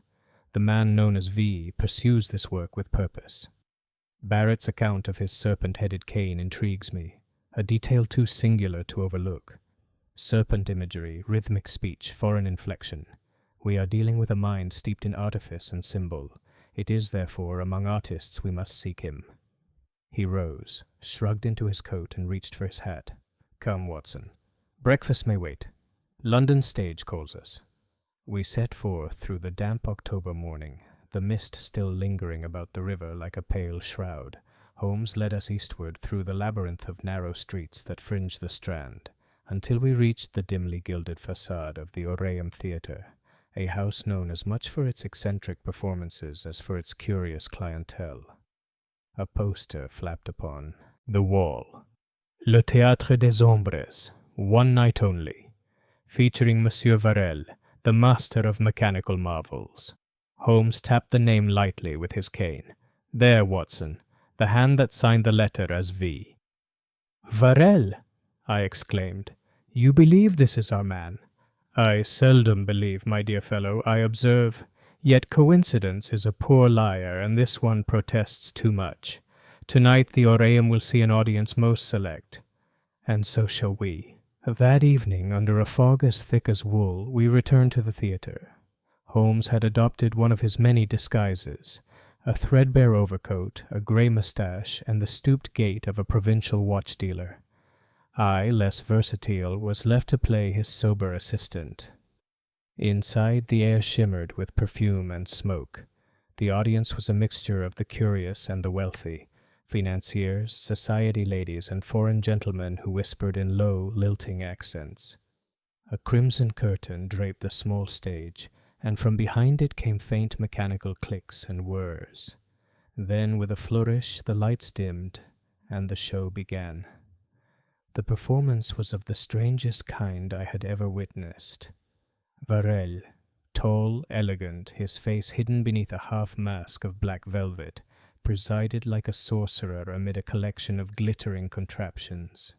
The man known as V pursues this work with purpose. Barrett's account of his serpent-headed cane intrigues me, a detail too singular to overlook. Serpent imagery, rhythmic speech, foreign inflection. We are dealing with a mind steeped in artifice and symbol. It is, therefore, among artists we must seek him. He rose, shrugged into his coat, and reached for his hat. Come, Watson. Breakfast may wait. London stage calls us. We set forth through the damp October morning, the mist still lingering about the river like a pale shroud. Holmes led us eastward through the labyrinth of narrow streets that fringe the Strand, until we reached the dimly gilded façade of the Orpheum Theatre, a house known as much for its eccentric performances as for its curious clientele. A poster flapped upon the wall. Le Théâtre des Ombres, one night only, featuring Monsieur Varel, the master of mechanical marvels. Holmes tapped the name lightly with his cane. There, Watson, the hand that signed the letter as V. Varel, I exclaimed. You believe this is our man? I seldom believe, my dear fellow, I observe. Yet coincidence is a poor liar, and this one protests too much. Tonight the Aureum will see an audience most select, and so shall we. That evening, under a fog as thick as wool, we returned to the theatre. Holmes had adopted one of his many disguises, a threadbare overcoat, a grey moustache, and the stooped gait of a provincial watch dealer. I, less versatile, was left to play his sober assistant. Inside, the air shimmered with perfume and smoke. The audience was a mixture of the curious and the wealthy, financiers, society ladies, and foreign gentlemen who whispered in low, lilting accents. A crimson curtain draped the small stage, and from behind it came faint mechanical clicks and whirs. Then, with a flourish, the lights dimmed, and the show began. The performance was of the strangest kind I had ever witnessed. Varel, tall, elegant, his face hidden beneath a half-mask of black velvet, presided like a sorcerer amid a collection of glittering contraptions.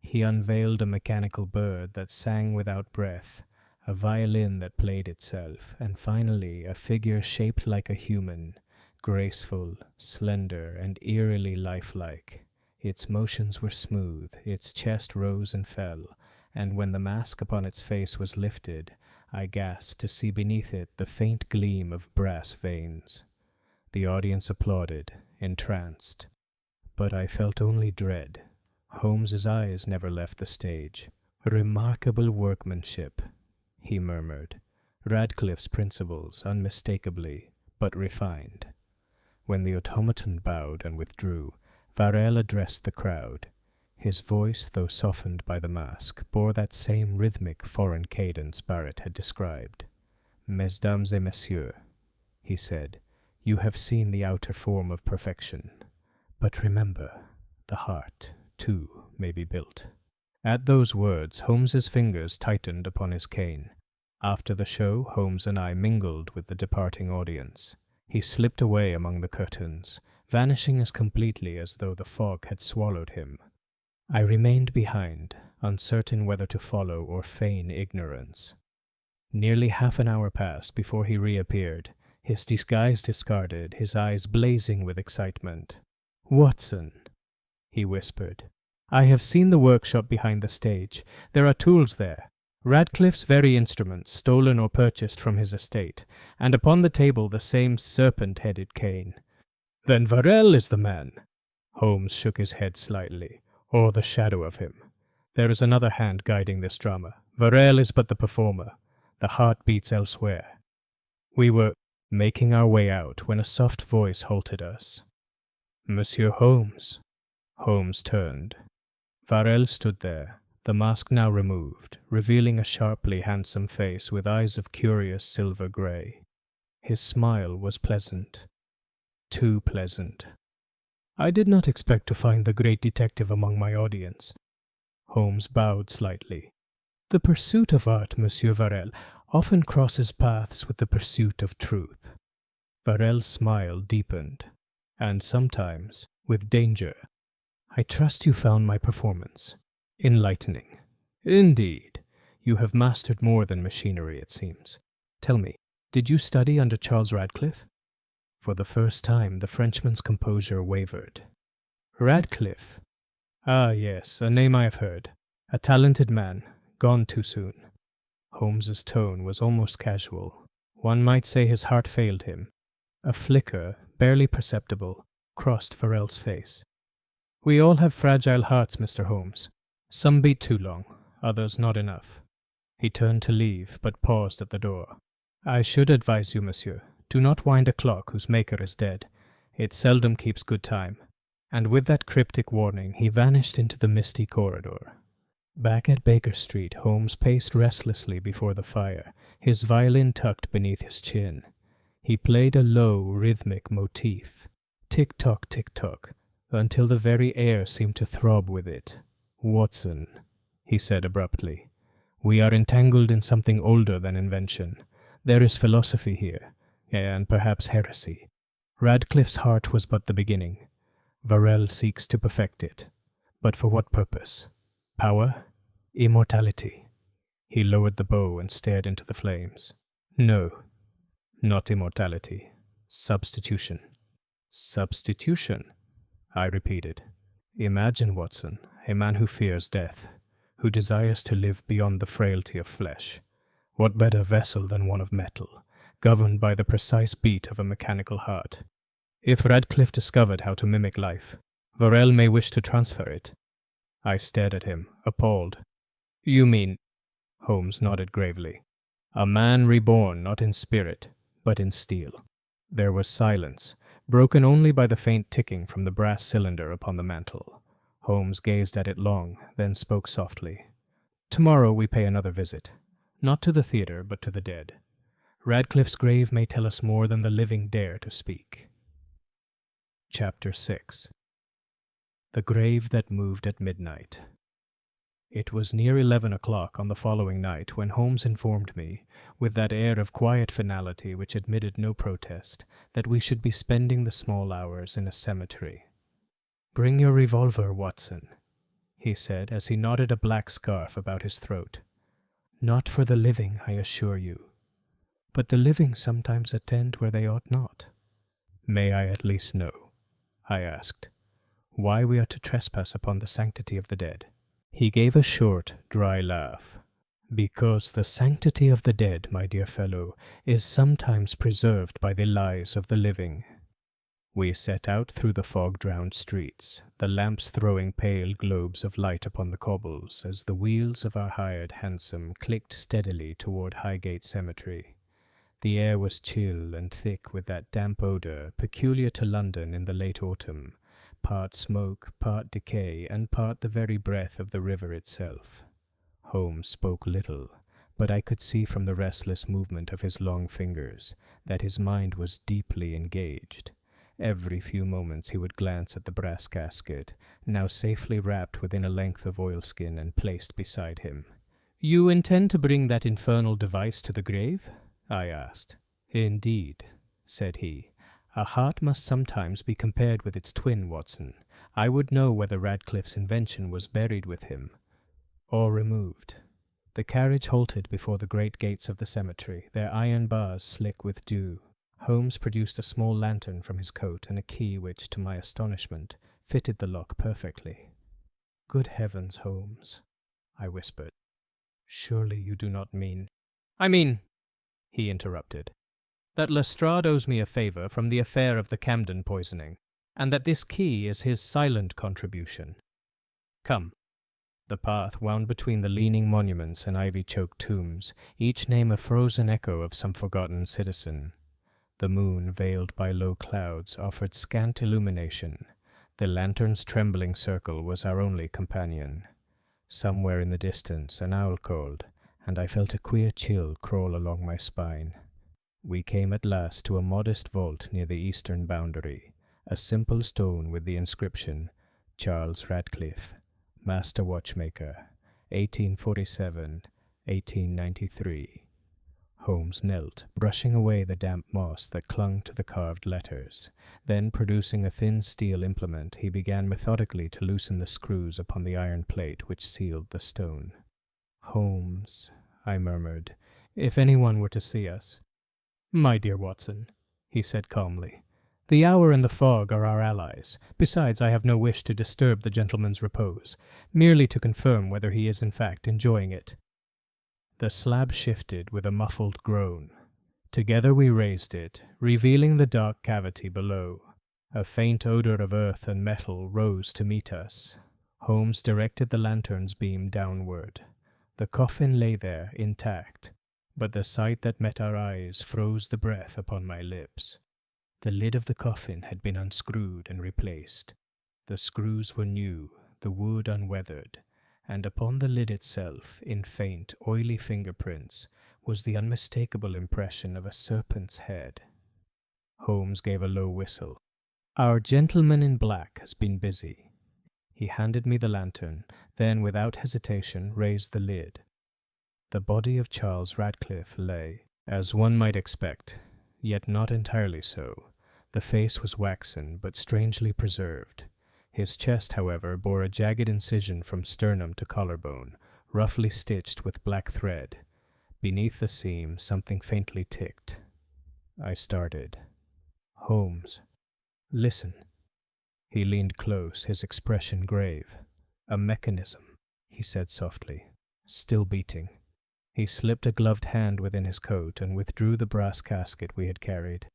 He unveiled a mechanical bird that sang without breath, a violin that played itself, and finally a figure shaped like a human, graceful, slender, and eerily lifelike. Its motions were smooth, its chest rose and fell, and when the mask upon its face was lifted, I gasped to see beneath it the faint gleam of brass veins. The audience applauded, entranced. But I felt only dread. Holmes's eyes never left the stage. "Remarkable workmanship," he murmured. "Radcliffe's principles, unmistakably, but refined." When the automaton bowed and withdrew, Varel addressed the crowd. His voice, though softened by the mask, bore that same rhythmic foreign cadence Barrett had described. "Mesdames et messieurs," he said, "you have seen the outer form of perfection. But remember, the heart, too, may be built." At those words, Holmes's fingers tightened upon his cane. After the show, Holmes and I mingled with the departing audience. He slipped away among the curtains, vanishing as completely as though the fog had swallowed him. I remained behind, uncertain whether to follow or feign ignorance. Nearly half an hour passed before he reappeared, his disguise discarded, his eyes blazing with excitement. "Watson," he whispered, "I have seen the workshop behind the stage. There are tools there, Radcliffe's very instruments, stolen or purchased from his estate, and upon the table the same serpent-headed cane." "Then Varel is the man." Holmes shook his head slightly. "Or the shadow of him. There is another hand guiding this drama. Varel is but the performer. The heart beats elsewhere." We were making our way out when a soft voice halted us. "Monsieur Holmes." Holmes turned. Varel stood there, the mask now removed, revealing a sharply handsome face with eyes of curious silver grey. His smile was pleasant. Too pleasant. "I did not expect to find the great detective among my audience." Holmes bowed slightly. "The pursuit of art, Monsieur Varel, often crosses paths with the pursuit of truth." Varel's smile deepened, and sometimes with danger. "I trust you found my performance enlightening." "Indeed. You have mastered more than machinery, it seems. Tell me, did you study under Charles Radcliffe?" For the first time, the Frenchman's composure wavered. "Radcliffe? Ah, yes, a name I have heard. A talented man, gone too soon." Holmes's tone was almost casual. One might say his heart failed him. A flicker, barely perceptible, crossed Farrell's face. "We all have fragile hearts, Mr. Holmes. Some beat too long, others not enough." He turned to leave, but paused at the door. "I should advise you, monsieur, do not wind a clock whose maker is dead. It seldom keeps good time." And with that cryptic warning, he vanished into the misty corridor. Back at Baker Street, Holmes paced restlessly before the fire, his violin tucked beneath his chin. He played a low, rhythmic motif, tick-tock, tick-tock, until the very air seemed to throb with it. "Watson," he said abruptly, "we are entangled in something older than invention. There is philosophy here, and perhaps heresy. Radcliffe's heart was but the beginning. Varel seeks to perfect it. But for what purpose? Power? Immortality?" He lowered the bow and stared into the flames. "No, not immortality. Substitution." "Substitution?" I repeated. Imagine, Watson, a man who fears death, who desires to live beyond the frailty of flesh. What better vessel than one of metal, governed by the precise beat of a mechanical heart? If Radcliffe discovered how to mimic life, Varel may wish to transfer it. I stared at him, appalled. You mean? Holmes nodded gravely. A man reborn not in spirit, but in steel. There was silence, broken only by the faint ticking from the brass cylinder upon the mantel. Holmes gazed at it long, then spoke softly. Tomorrow we pay another visit, not to the theatre, but to the dead. Radcliffe's grave may tell us more than the living dare to speak. Chapter 6. The Grave That Moved at Midnight. It was near 11 o'clock on the following night when Holmes informed me, with that air of quiet finality which admitted no protest, that we should be spending the small hours in a cemetery. "Bring your revolver, Watson," he said as he knotted a black scarf about his throat. "Not for the living, I assure you. But the living sometimes attend where they ought not." "May I at least know," I asked, "why we are to trespass upon the sanctity of the dead?" He gave a short, dry laugh. "Because the sanctity of the dead, my dear fellow, is sometimes preserved by the lies of the living." We set out through the fog-drowned streets, the lamps throwing pale globes of light upon the cobbles as the wheels of our hired hansom clicked steadily toward Highgate Cemetery. The air was chill and thick with that damp odor peculiar to London in the late autumn, part smoke, part decay, and part the very breath of the river itself. Holmes spoke little, but I could see from the restless movement of his long fingers that his mind was deeply engaged. Every few moments he would glance at the brass casket, now safely wrapped within a length of oilskin and placed beside him. "You intend to bring that infernal device to the grave?" I asked. "Indeed," said he. "A heart must sometimes be compared with its twin, Watson. I would know whether Radcliffe's invention was buried with him or removed." The carriage halted before the great gates of the cemetery, their iron bars slick with dew. Holmes produced a small lantern from his coat and a key which, to my astonishment, fitted the lock perfectly. "Good heavens, Holmes," I whispered. "Surely you do not mean—" "I mean," he interrupted, "that Lestrade owes me a favor from the affair of the Camden poisoning, and that this key is his silent contribution. Come." The path wound between the leaning monuments and ivy-choked tombs, each name a frozen echo of some forgotten citizen. The moon, veiled by low clouds, offered scant illumination. The lantern's trembling circle was our only companion. Somewhere in the distance an owl called, and I felt a queer chill crawl along my spine. We came at last to a modest vault near the eastern boundary, a simple stone with the inscription, "Charles Radcliffe, Master Watchmaker, 1847-1893. Holmes knelt, brushing away the damp moss that clung to the carved letters. Then, producing a thin steel implement, he began methodically to loosen the screws upon the iron plate which sealed the stone. "Holmes," I murmured, "if anyone were to see us—" "My dear Watson," he said calmly, "the hour and the fog are our allies. Besides, I have no wish to disturb the gentleman's repose, merely to confirm whether he is in fact enjoying it." The slab shifted with a muffled groan. Together we raised it, revealing the dark cavity below. A faint odor of earth and metal rose to meet us. Holmes directed the lantern's beam downward. The coffin lay there, intact, but the sight that met our eyes froze the breath upon my lips. The lid of the coffin had been unscrewed and replaced. The screws were new, the wood unweathered, and upon the lid itself, in faint, oily fingerprints, was the unmistakable impression of a serpent's head. Holmes gave a low whistle. "Our gentleman in black has been busy." He handed me the lantern, then without hesitation raised the lid. The body of Charles Radcliffe lay, as one might expect, yet not entirely so. The face was waxen, but strangely preserved. His chest, however, bore a jagged incision from sternum to collarbone, roughly stitched with black thread. Beneath the seam something faintly ticked. I started. "Holmes, listen." He leaned close, his expression grave. "A mechanism," he said softly, "still beating." He slipped a gloved hand within his coat and withdrew the brass casket we had carried.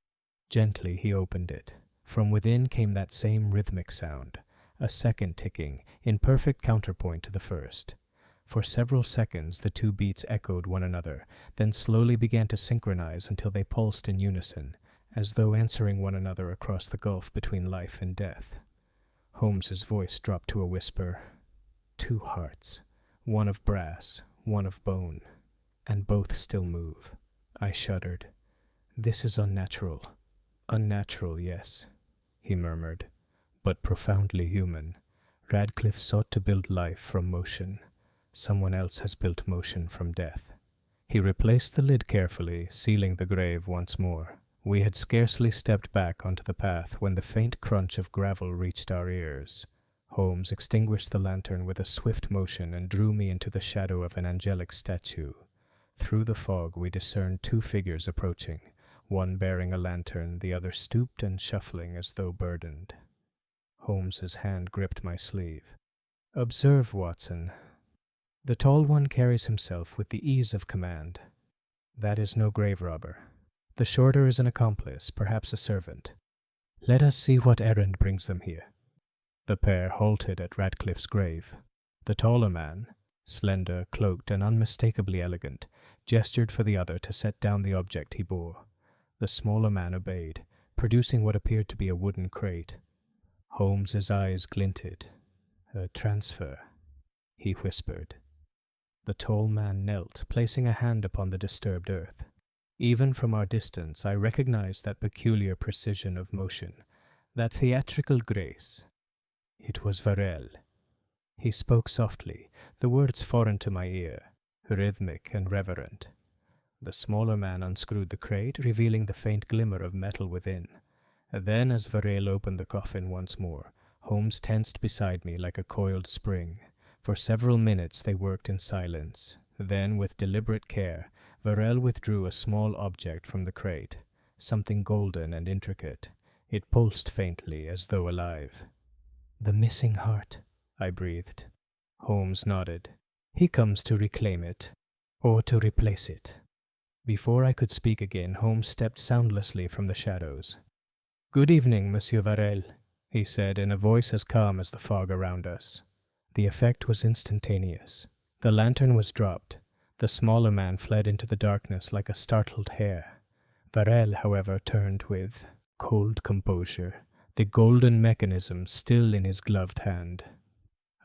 Gently he opened it. From within came that same rhythmic sound, a second ticking, in perfect counterpoint to the first. For several seconds the two beats echoed one another, then slowly began to synchronize until they pulsed in unison, as though answering one another across the gulf between life and death. Holmes's voice dropped to a whisper. "Two hearts, one of brass, one of bone, and both still move." I shuddered. "This is unnatural." "Unnatural, yes," he murmured, "but profoundly human. Radcliffe sought to build life from motion. Someone else has built motion from death." He replaced the lid carefully, sealing the grave once more. We had scarcely stepped back onto the path when the faint crunch of gravel reached our ears. Holmes extinguished the lantern with a swift motion and drew me into the shadow of an angelic statue. Through the fog we discerned two figures approaching, one bearing a lantern, the other stooped and shuffling as though burdened. Holmes's hand gripped my sleeve. "Observe, Watson. The tall one carries himself with the ease of command. That is no grave robber. The shorter is an accomplice, perhaps a servant. Let us see what errand brings them here." The pair halted at Radcliffe's grave. The taller man, slender, cloaked, and unmistakably elegant, gestured for the other to set down the object he bore. The smaller man obeyed, producing what appeared to be a wooden crate. Holmes's eyes glinted. "A transfer," he whispered. The tall man knelt, placing a hand upon the disturbed earth. Even from our distance, I recognized that peculiar precision of motion, that theatrical grace. It was Varel. He spoke softly, the words foreign to my ear, rhythmic and reverent. The smaller man unscrewed the crate, revealing the faint glimmer of metal within. Then, as Varel opened the coffin once more, Holmes tensed beside me like a coiled spring. For several minutes they worked in silence. Then, with deliberate care, Varel withdrew a small object from the crate, something golden and intricate. It pulsed faintly, as though alive. "The missing heart," I breathed. Holmes nodded. "He comes to reclaim it, or to replace it." Before I could speak again, Holmes stepped soundlessly from the shadows. "Good evening, Monsieur Varel," he said in a voice as calm as the fog around us. The effect was instantaneous. The lantern was dropped. The smaller man fled into the darkness like a startled hare. Varel, however, turned with cold composure, the golden mechanism still in his gloved hand.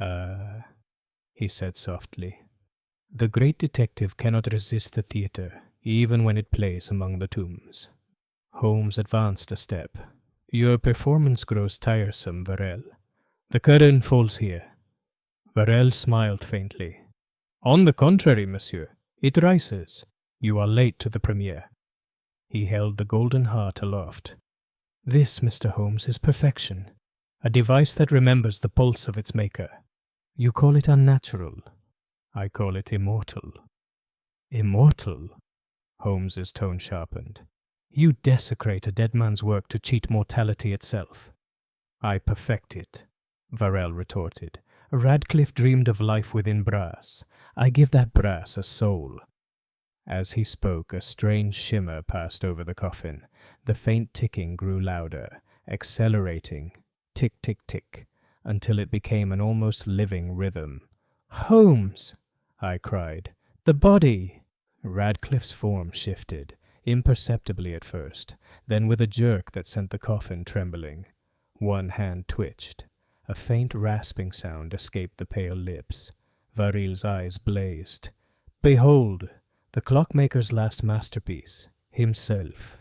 "Ah," he said softly. "The great detective cannot resist the theatre, even when it plays among the tombs." Holmes advanced a step. "Your performance grows tiresome, Varel. The curtain falls here." Varel smiled faintly. "On the contrary, monsieur, it rises. You are late to the premiere." He held the golden heart aloft. "This, Mr. Holmes, is perfection, a device that remembers the pulse of its maker. You call it unnatural. I call it immortal." "Immortal?" Holmes's tone sharpened. "You desecrate a dead man's work to cheat mortality itself." "I perfect it," Varel retorted. "Radcliffe dreamed of life within brass. I give that brass a soul." As he spoke, a strange shimmer passed over the coffin. The faint ticking grew louder, accelerating, tick, tick, tick, until it became an almost living rhythm. "Holmes!" I cried. "The body!" Radcliffe's form shifted, imperceptibly at first, then with a jerk that sent the coffin trembling. One hand twitched. A faint rasping sound escaped the pale lips. Varel's eyes blazed. "Behold, the clockmaker's last masterpiece, himself."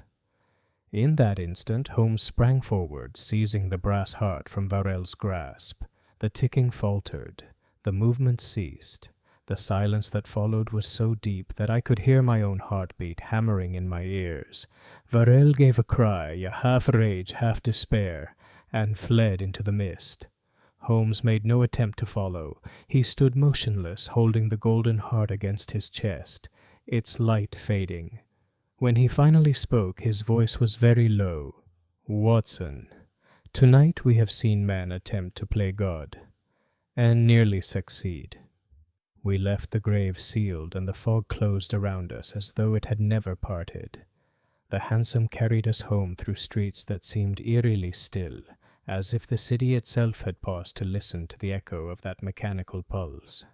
In that instant, Holmes sprang forward, seizing the brass heart from Varel's grasp. The ticking faltered. The movement ceased. The silence that followed was so deep that I could hear my own heartbeat hammering in my ears. Varel gave a cry, a half rage, half despair, and fled into the mist. Holmes made no attempt to follow. He stood motionless, holding the golden heart against his chest, its light fading. When he finally spoke, his voice was very low. "Watson, Tonight we have seen man attempt to play God, and nearly succeed. We left the grave sealed, and the fog closed around us as though it had never parted. The hansom carried us home through streets that seemed eerily still, as if the city itself had paused to listen to the echo of that mechanical pulse.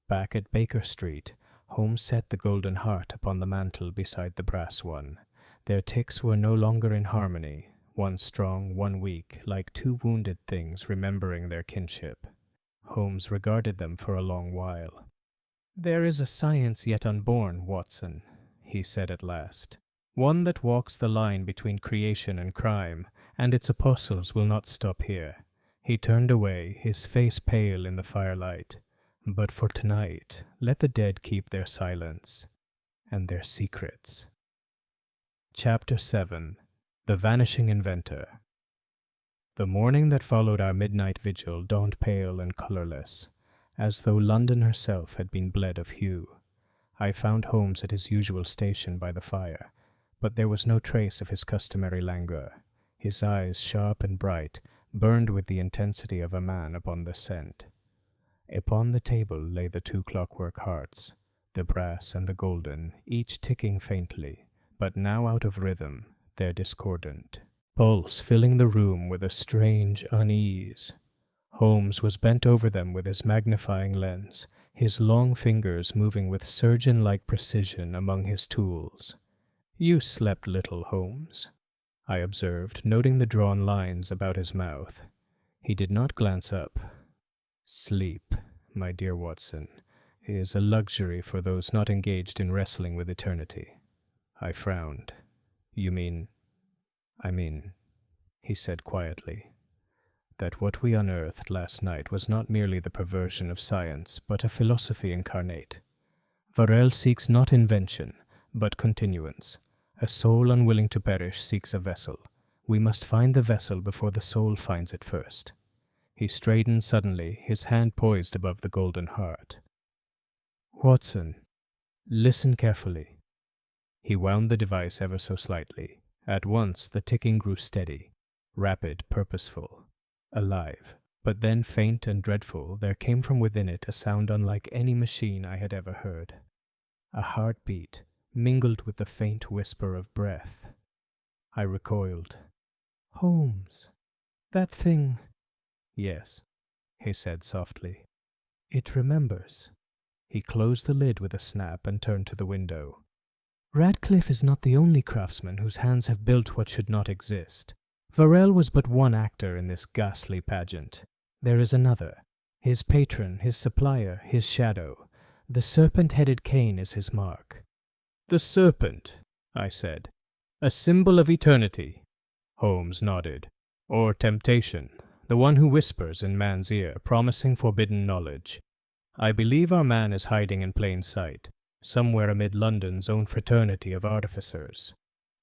Back at Baker Street, Holmes set the golden heart upon the mantel beside the brass one. Their ticks were no longer in harmony, one strong, one weak, like two wounded things remembering their kinship. Holmes regarded them for a long while. "There is a science yet unborn, Watson," he said at last. "One that walks the line between creation and crime, and its apostles will not stop here." He turned away, his face pale in the firelight. "But for tonight, let the dead keep their silence and their secrets." Chapter 7. The Vanishing Inventor. The morning that followed our midnight vigil dawned pale and colorless, as though London herself had been bled of hue. I found Holmes at his usual station by the fire, but there was no trace of his customary languor. His eyes, sharp and bright, burned with the intensity of a man upon the scent. Upon the table lay the two clockwork hearts, the brass and the golden, each ticking faintly, but now out of rhythm, their discordant pulse filling the room with a strange unease. Holmes was bent over them with his magnifying lens, his long fingers moving with surgeon-like precision among his tools. "You slept little, Holmes," I observed, noting the drawn lines about his mouth. He did not glance up. "Sleep, my dear Watson, is a luxury for those not engaged in wrestling with eternity." I frowned. "You mean—" "I mean," he said quietly, "that what we unearthed last night was not merely the perversion of science, but a philosophy incarnate. Varel seeks not invention, but continuance. A soul unwilling to perish seeks a vessel. We must find the vessel before the soul finds it first." He straightened suddenly, his hand poised above the golden heart. "Watson, listen carefully." He wound the device ever so slightly. At once the ticking grew steady, rapid, purposeful, alive. But then, faint and dreadful, there came from within it a sound unlike any machine I had ever heard. A heartbeat, mingled with the faint whisper of breath. I recoiled. "Holmes, that thing—" "Yes," he said softly. "It remembers." He closed the lid with a snap and turned to the window. "Radcliffe is not the only craftsman whose hands have built what should not exist. Varel was but one actor in this ghastly pageant. There is another, his patron, his supplier, his shadow. The serpent-headed cane is his mark." "The serpent," I said. "A symbol of eternity." Holmes nodded. "Or temptation, the one who whispers in man's ear, promising forbidden knowledge. I believe our man is hiding in plain sight, somewhere amid London's own fraternity of artificers."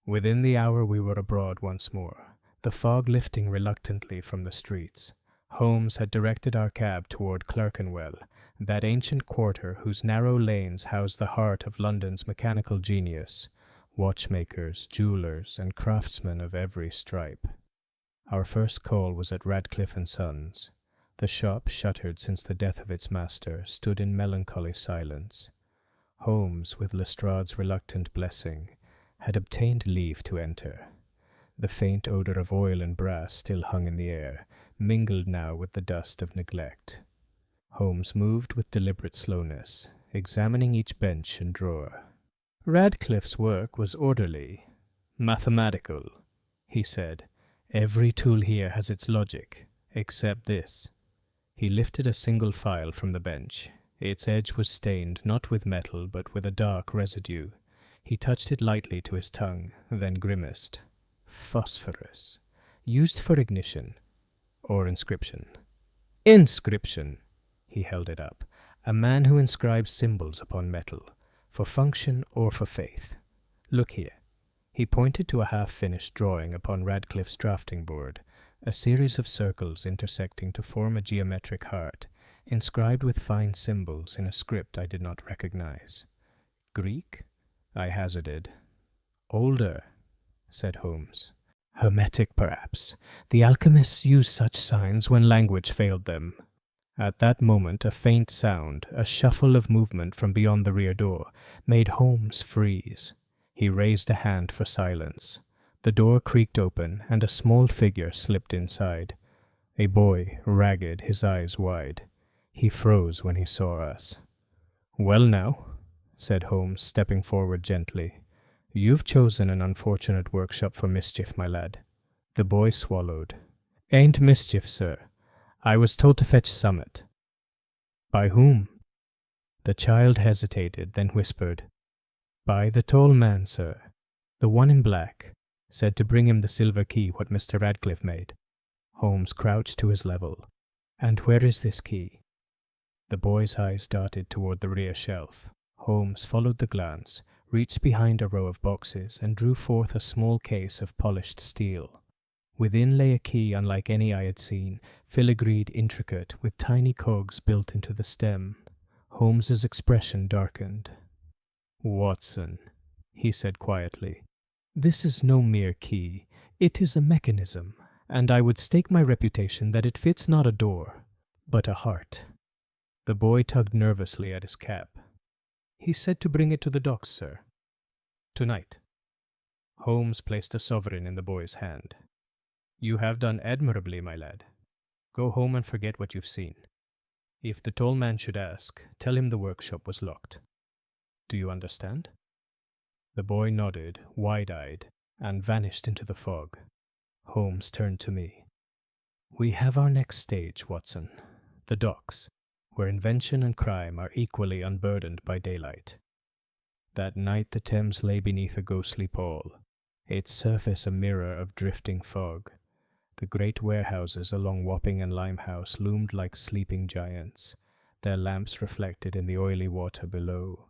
Within the hour we were abroad once more, the fog lifting reluctantly from the streets. Holmes had directed our cab toward Clerkenwell, that ancient quarter whose narrow lanes house the heart of London's mechanical genius, watchmakers, jewelers, and craftsmen of every stripe. Our first call was at Radcliffe and Sons. The shop, shuttered since the death of its master, stood in melancholy silence. Holmes, with Lestrade's reluctant blessing, had obtained leave to enter. The faint odor of oil and brass still hung in the air, mingled now with the dust of neglect. Holmes moved with deliberate slowness, examining each bench and drawer. "Radcliffe's work was orderly, mathematical," he said. "Every tool here has its logic, except this." He lifted a single file from the bench. Its edge was stained not with metal but with a dark residue. He touched it lightly to his tongue, then grimaced. "Phosphorus. Used for ignition. Or inscription." "Inscription!" He held it up. "A man who inscribes symbols upon metal, for function or for faith. Look here." He pointed to a half-finished drawing upon Radcliffe's drafting board, a series of circles intersecting to form a geometric heart, inscribed with fine symbols in a script I did not recognize. "Greek?" I hazarded. "Older," said Holmes. Hermetic, perhaps. The alchemists used such signs when language failed them. At that moment, a faint sound, a shuffle of movement from beyond the rear door, made Holmes freeze. He raised a hand for silence. The door creaked open, and a small figure slipped inside. A boy, ragged, his eyes wide. He froze when he saw us. "Well now," said Holmes, stepping forward gently. "You've chosen an unfortunate workshop for mischief, my lad." The boy swallowed. "Ain't mischief, sir. I was told to fetch Summit." "By whom?" The child hesitated, then whispered, "By the tall man, sir. The one in black. Said to bring him the silver key what Mr. Radcliffe made." Holmes crouched to his level. "And where is this key?" The boy's eyes darted toward the rear shelf. Holmes followed the glance, reached behind a row of boxes, and drew forth a small case of polished steel. Within lay a key unlike any I had seen, filigreed, intricate, with tiny cogs built into the stem. Holmes's expression darkened. "Watson," he said quietly, "this is no mere key. It is a mechanism, and I would stake my reputation that it fits not a door, but a heart." The boy tugged nervously at his cap. "He said to bring it to the docks, sir." "Tonight." Holmes placed a sovereign in the boy's hand. "You have done admirably, my lad. Go home and forget what you've seen. If the tall man should ask, tell him the workshop was locked. Do you understand?" The boy nodded, wide-eyed, and vanished into the fog. Holmes turned to me. "We have our next stage, Watson. The docks, where invention and crime are equally unburdened by daylight." That night the Thames lay beneath a ghostly pall, its surface a mirror of drifting fog. The great warehouses along Wapping and Limehouse loomed like sleeping giants, their lamps reflected in the oily water below.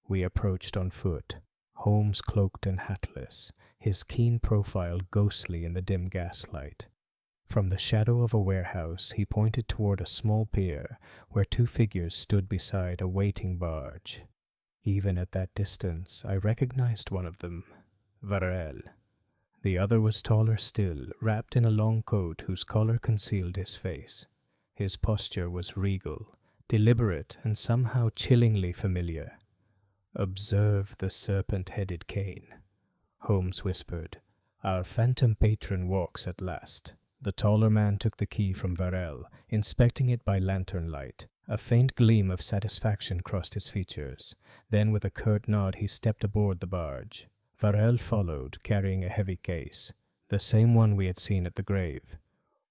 We approached on foot, Holmes cloaked and hatless, his keen profile ghostly in the dim gaslight. From the shadow of a warehouse he pointed toward a small pier where two figures stood beside a waiting barge. Even at that distance I recognized one of them, Varel. The other was taller still, wrapped in a long coat whose collar concealed his face. His posture was regal, deliberate, and somehow chillingly familiar. "Observe the serpent-headed cane," Holmes whispered. "Our phantom patron walks at last." The taller man took the key from Varel, inspecting it by lantern light. A faint gleam of satisfaction crossed his features. Then with a curt nod he stepped aboard the barge. Varel followed, carrying a heavy case, the same one we had seen at the grave.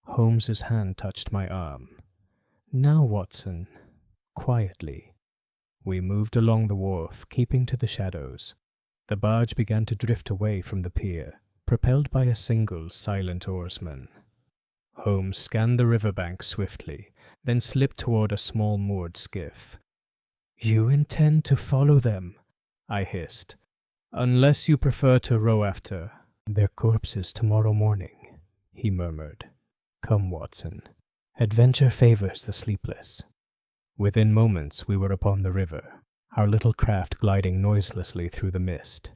Holmes's hand touched my arm. "Now, Watson, quietly." We moved along the wharf, keeping to the shadows. The barge began to drift away from the pier, propelled by a single silent oarsman. Holmes scanned the riverbank swiftly, then slipped toward a small moored skiff. "You intend to follow them?" I hissed. "Unless you prefer to row after their corpses tomorrow morning," he murmured. "Come, Watson. Adventure favors the sleepless." Within moments we were upon the river, our little craft gliding noiselessly through the mist.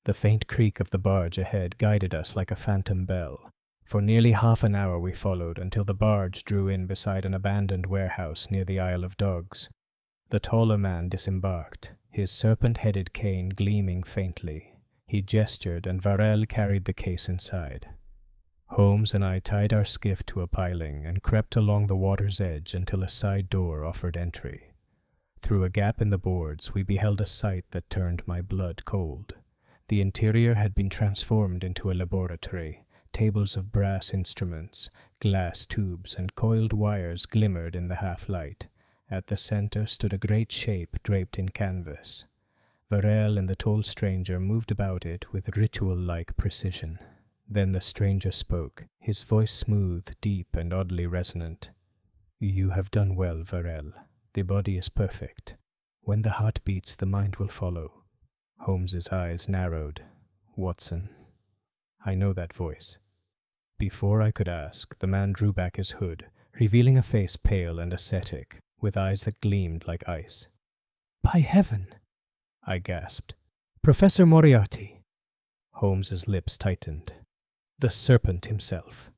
The faint creak of the barge ahead guided us like a phantom bell. For nearly half an hour we followed until the barge drew in beside an abandoned warehouse near the Isle of Dogs. The taller man disembarked, his serpent-headed cane gleaming faintly. He gestured, and Varel carried the case inside. Holmes and I tied our skiff to a piling and crept along the water's edge until a side door offered entry. Through a gap in the boards we beheld a sight that turned my blood cold. The interior had been transformed into a laboratory. Tables of brass instruments, glass tubes, and coiled wires glimmered in the half-light. At the center stood a great shape draped in canvas. Varel and the tall stranger moved about it with ritual-like precision. Then the stranger spoke, his voice smooth, deep, and oddly resonant. "You have done well, Varel. The body is perfect. When the heart beats, the mind will follow." Holmes's eyes narrowed. "Watson, I know that voice." Before I could ask, the man drew back his hood, revealing a face pale and ascetic, with eyes that gleamed like ice. "By heaven!" I gasped. "Professor Moriarty!" Holmes's lips tightened. The serpent himself.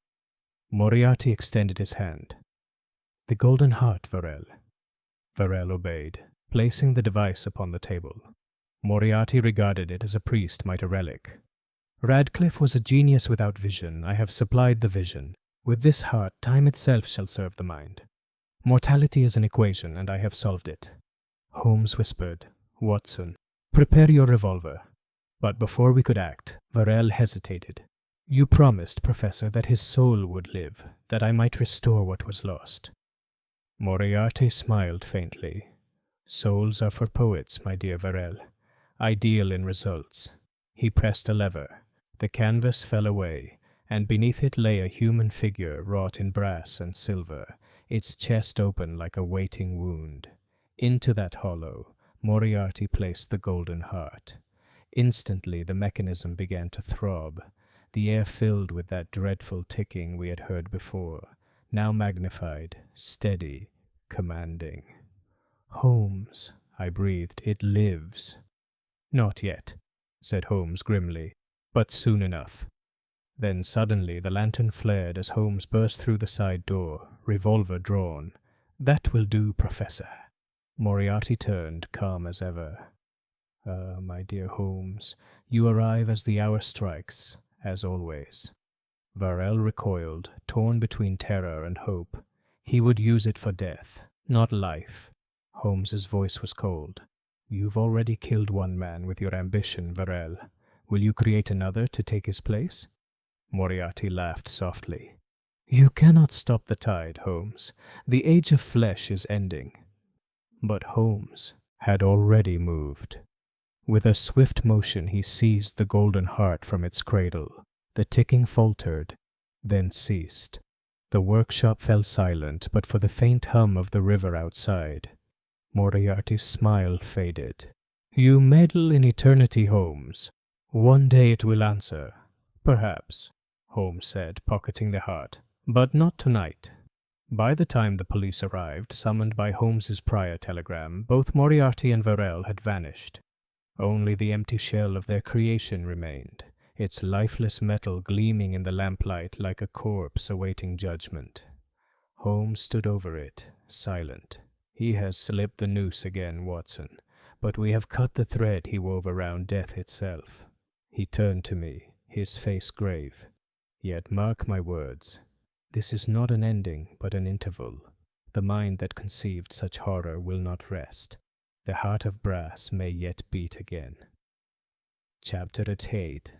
Moriarty extended his hand. The golden heart, Varel. Varel obeyed, placing the device upon the table. Moriarty regarded it as a priest might a relic. Radcliffe was a genius without vision. I have supplied the vision. With this heart, time itself shall serve the mind. Mortality is an equation, and I have solved it. Holmes whispered, Watson, prepare your revolver. But before we could act, Varel hesitated. You promised, Professor, that his soul would live, that I might restore what was lost. Moriarty smiled faintly. Souls are for poets, my dear Varel. Ideal in results. He pressed a lever. The canvas fell away, and beneath it lay a human figure wrought in brass and silver, its chest open like a waiting wound. Into that hollow, Moriarty placed the golden heart. Instantly the mechanism began to throb. The air filled with that dreadful ticking we had heard before, now magnified, steady, commanding. Holmes, I breathed, it lives. Not yet, said Holmes grimly, but soon enough. Then suddenly the lantern flared as Holmes burst through the side door, revolver drawn. That will do, Professor. Moriarty turned, calm as ever. Ah, my dear Holmes, you arrive as the hour strikes, as always. Varel recoiled, torn between terror and hope. He would use it for death, not life. Holmes's voice was cold. You've already killed one man with your ambition, Varel. Will you create another to take his place? Moriarty laughed softly. You cannot stop the tide, Holmes. The age of flesh is ending. But Holmes had already moved. With a swift motion he seized the golden heart from its cradle. The ticking faltered, then ceased. The workshop fell silent but for the faint hum of the river outside. Moriarty's smile faded. You meddle in eternity, Holmes. One day it will answer. Perhaps, Holmes said, pocketing the heart. But not tonight. By the time the police arrived, summoned by Holmes's prior telegram, both Moriarty and Varel had vanished. Only the empty shell of their creation remained, its lifeless metal gleaming in the lamplight like a corpse awaiting judgment. Holmes stood over it, silent. He has slipped the noose again, Watson, but we have cut the thread he wove around death itself. He turned to me, his face grave. Yet mark my words, this is not an ending, but an interval. The mind that conceived such horror will not rest. The heart of brass may yet beat again. Chapter 8.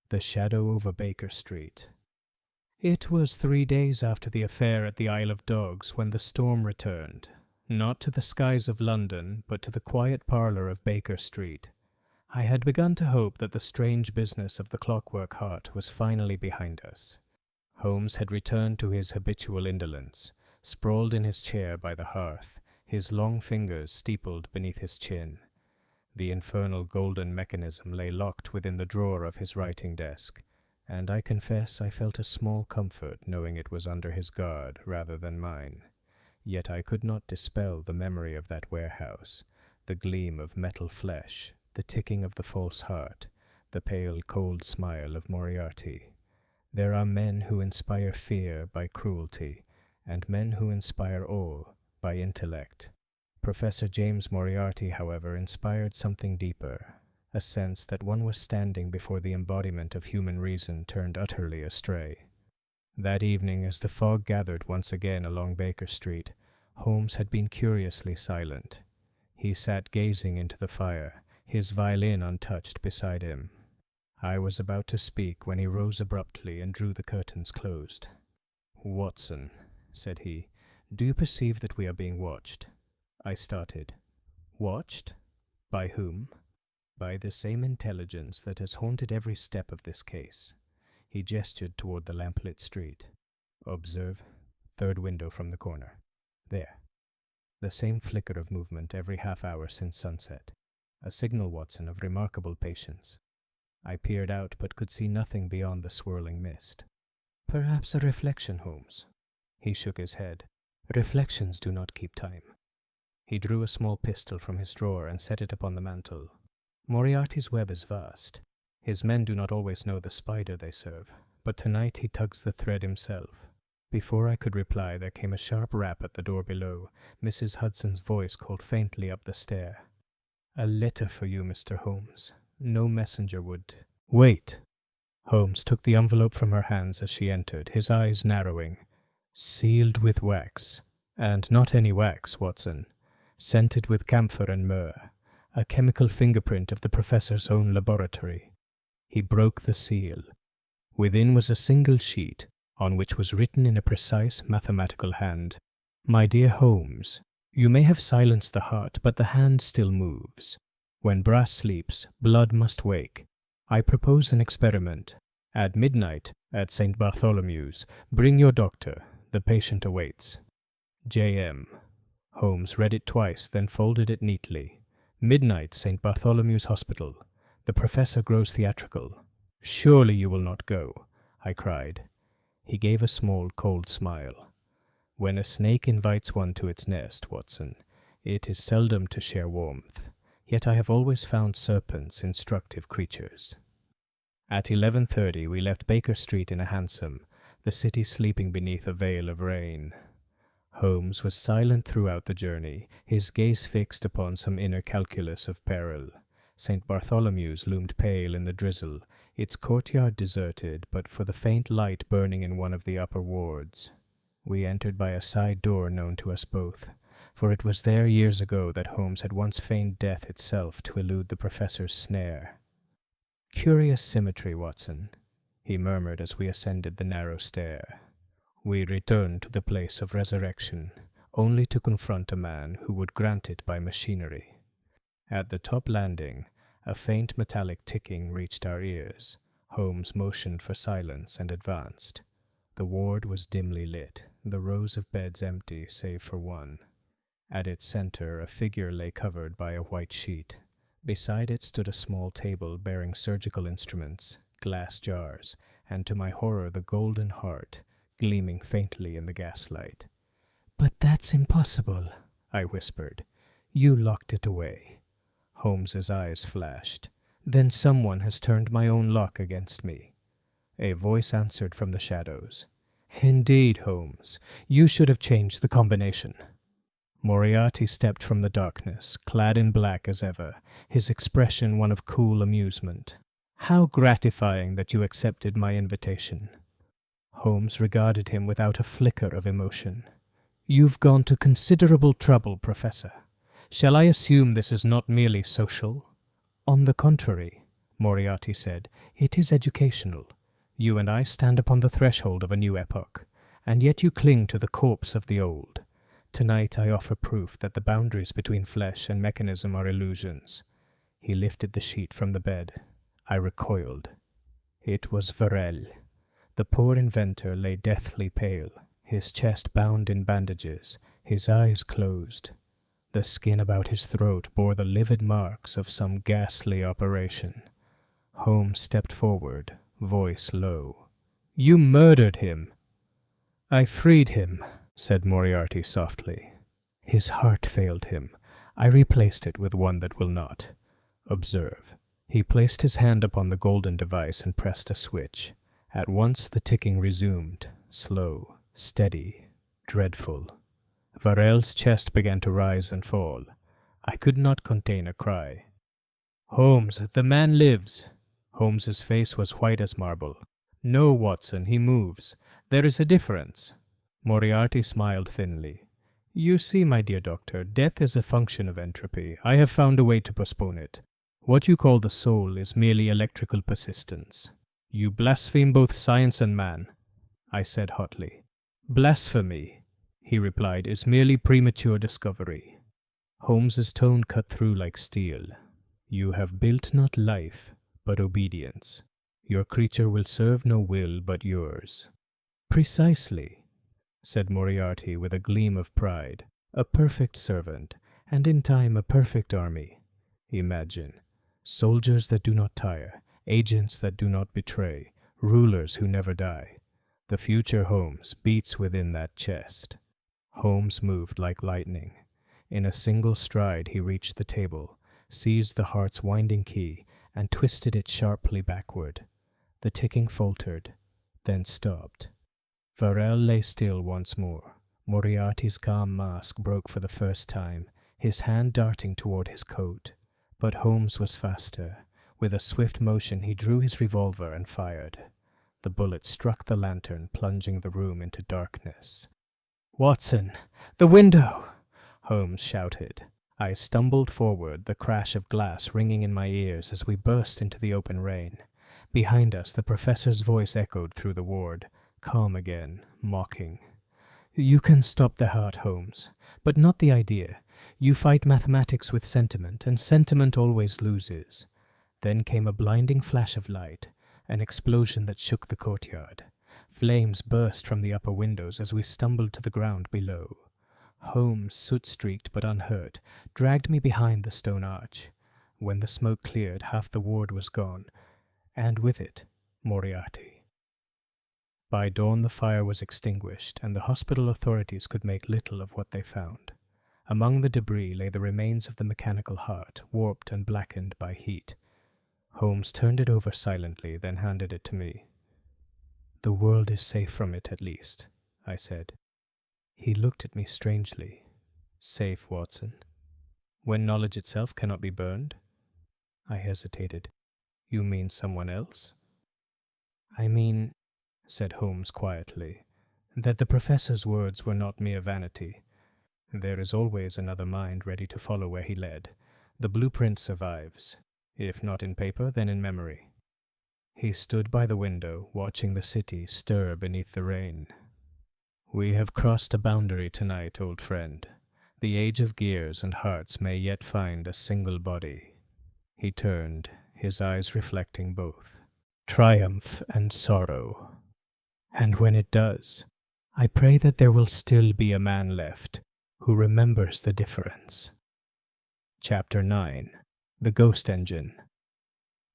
The Shadow over Baker Street. It was 3 days after the affair at the Isle of Dogs when the storm returned, not to the skies of London, but to the quiet parlour of Baker Street. I had begun to hope that the strange business of the Clockwork heart was finally behind us. Holmes had returned to his habitual indolence, sprawled in his chair by the hearth, his long fingers steepled beneath his chin. The infernal golden mechanism lay locked within the drawer of his writing desk, and I confess I felt a small comfort knowing it was under his guard rather than mine. Yet I could not dispel the memory of that warehouse, the gleam of metal flesh, the ticking of the false heart, the pale, cold smile of Moriarty. There are men who inspire fear by cruelty, and men who inspire awe by intellect. Professor James Moriarty, however, inspired something deeper, a sense that one was standing before the embodiment of human reason turned utterly astray. That evening, as the fog gathered once again along Baker Street, Holmes had been curiously silent. He sat gazing into the fire, his violin untouched beside him. I was about to speak when he rose abruptly and drew the curtains closed. "Watson," said he, "do you perceive that we are being watched?" I started. "Watched? By whom?" "By the same intelligence that has haunted every step of this case." He gestured toward the lamplit street. "Observe, third window from the corner. There. The same flicker of movement every half hour since sunset. A signal, Watson, of remarkable patience." I peered out, but could see nothing beyond the swirling mist. "Perhaps a reflection, Holmes." He shook his head. "Reflections do not keep time." He drew a small pistol from his drawer and set it upon the mantel. "Moriarty's web is vast. His men do not always know the spider they serve, but tonight he tugs the thread himself. Before I could reply, there came a sharp rap at the door below. Mrs. Hudson's voice called faintly up the stair. "A letter for you, Mr. Holmes. No messenger would—" "Wait!" Holmes took the envelope from her hands as she entered, his eyes narrowing. "Sealed with wax. And not any wax, Watson. Scented with camphor and myrrh. A chemical fingerprint of the professor's own laboratory." He broke the seal. Within was a single sheet, on which was written in a precise mathematical hand, "My dear Holmes, you may have silenced the heart, but the hand still moves. When brass sleeps, blood must wake. I propose an experiment. At midnight, at St. Bartholomew's, bring your doctor. The patient awaits. J.M." Holmes read it twice, then folded it neatly. "Midnight, St. Bartholomew's Hospital. The professor grows theatrical." "Surely you will not go," I cried. He gave a small, cold smile. "When a snake invites one to its nest, Watson, it is seldom to share warmth. Yet I have always found serpents instructive creatures." At 11:30 we left Baker Street in a hansom, the city sleeping beneath a veil of rain. Holmes was silent throughout the journey, his gaze fixed upon some inner calculus of peril. St. Bartholomew's loomed pale in the drizzle, its courtyard deserted but for the faint light burning in one of the upper wards. We entered by a side door known to us both, for it was there years ago that Holmes had once feigned death itself to elude the professor's snare. "Curious symmetry, Watson," he murmured as we ascended the narrow stair. We returned to the place of resurrection, only to confront a man who would grant it by machinery. At the top landing, a faint metallic ticking reached our ears. Holmes motioned for silence and advanced. The ward was dimly lit, the rows of beds empty save for one. At its center, a figure lay covered by a white sheet. Beside it stood a small table bearing surgical instruments, glass jars, and to my horror the golden heart, gleaming faintly in the gaslight. "But that's impossible," I whispered. "You locked it away." Holmes's eyes flashed. "Then someone has turned my own lock against me." A voice answered from the shadows. "Indeed, Holmes, you should have changed the combination." Moriarty stepped from the darkness, clad in black as ever, his expression one of cool amusement. "How gratifying that you accepted my invitation." Holmes regarded him without a flicker of emotion. "You've gone to considerable trouble, Professor. Shall I assume this is not merely social?" "On the contrary," Moriarty said, "it is educational. You and I stand upon the threshold of a new epoch, and yet you cling to the corpse of the old. Tonight I offer proof that the boundaries between flesh and mechanism are illusions." He lifted the sheet from the bed. I recoiled. It was Varel. The poor inventor lay deathly pale, his chest bound in bandages, his eyes closed. The skin about his throat bore the livid marks of some ghastly operation. Holmes stepped forward, voice low. "You murdered him!" "I freed him," said Moriarty softly. "His heart failed him. I replaced it with one that will not. Observe." He placed his hand upon the golden device and pressed a switch. At once the ticking resumed, slow, steady, dreadful. Varel's chest began to rise and fall. I could not contain a cry. "Holmes, the man lives!" Holmes's face was white as marble. "No, Watson, he moves. There is a difference." Moriarty smiled thinly. "You see, my dear doctor, death is a function of entropy. I have found a way to postpone it. What you call the soul is merely electrical persistence." "You blaspheme both science and man," I said hotly. "Blasphemy," he replied, "is merely premature discovery." Holmes's tone cut through like steel. "You have built not life, but obedience. Your creature will serve no will but yours." "Precisely," said Moriarty with a gleam of pride. "A perfect servant, and in time a perfect army. Imagine, soldiers that do not tire, agents that do not betray, rulers who never die. The future, Holmes, beats within that chest." Holmes moved like lightning. In a single stride he reached the table, seized the heart's winding key, and twisted it sharply backward. The ticking faltered, then stopped. Varel lay still once more. Moriarty's calm mask broke for the first time, his hand darting toward his coat. But Holmes was faster. With a swift motion he drew his revolver and fired. The bullet struck the lantern, plunging the room into darkness. "Watson! The window!" Holmes shouted. I stumbled forward, the crash of glass ringing in my ears as we burst into the open rain. Behind us the professor's voice echoed through the ward, calm again, mocking. "You can stop the heart, Holmes, but not the idea. You fight mathematics with sentiment, and sentiment always loses." Then came a blinding flash of light, an explosion that shook the courtyard. Flames burst from the upper windows as we stumbled to the ground below. Holmes, soot-streaked but unhurt, dragged me behind the stone arch. When the smoke cleared, half the ward was gone, and with it, Moriarty. By dawn the fire was extinguished, and the hospital authorities could make little of what they found. Among the debris lay the remains of the mechanical heart, warped and blackened by heat. Holmes turned it over silently, then handed it to me. "The world is safe from it, at least," I said. He looked at me strangely. "Safe, Watson? When knowledge itself cannot be burned?" I hesitated. "You mean someone else?" "I mean," said Holmes quietly, "that the professor's words were not mere vanity. There is always another mind ready to follow where he led. The blueprint survives, if not in paper, then in memory." He stood by the window, watching the city stir beneath the rain. "We have crossed a boundary tonight, old friend. The age of gears and hearts may yet find a single body." He turned, his eyes reflecting both triumph and sorrow. "And when it does, I pray that there will still be a man left who remembers the difference." Chapter 9. The Ghost Engine.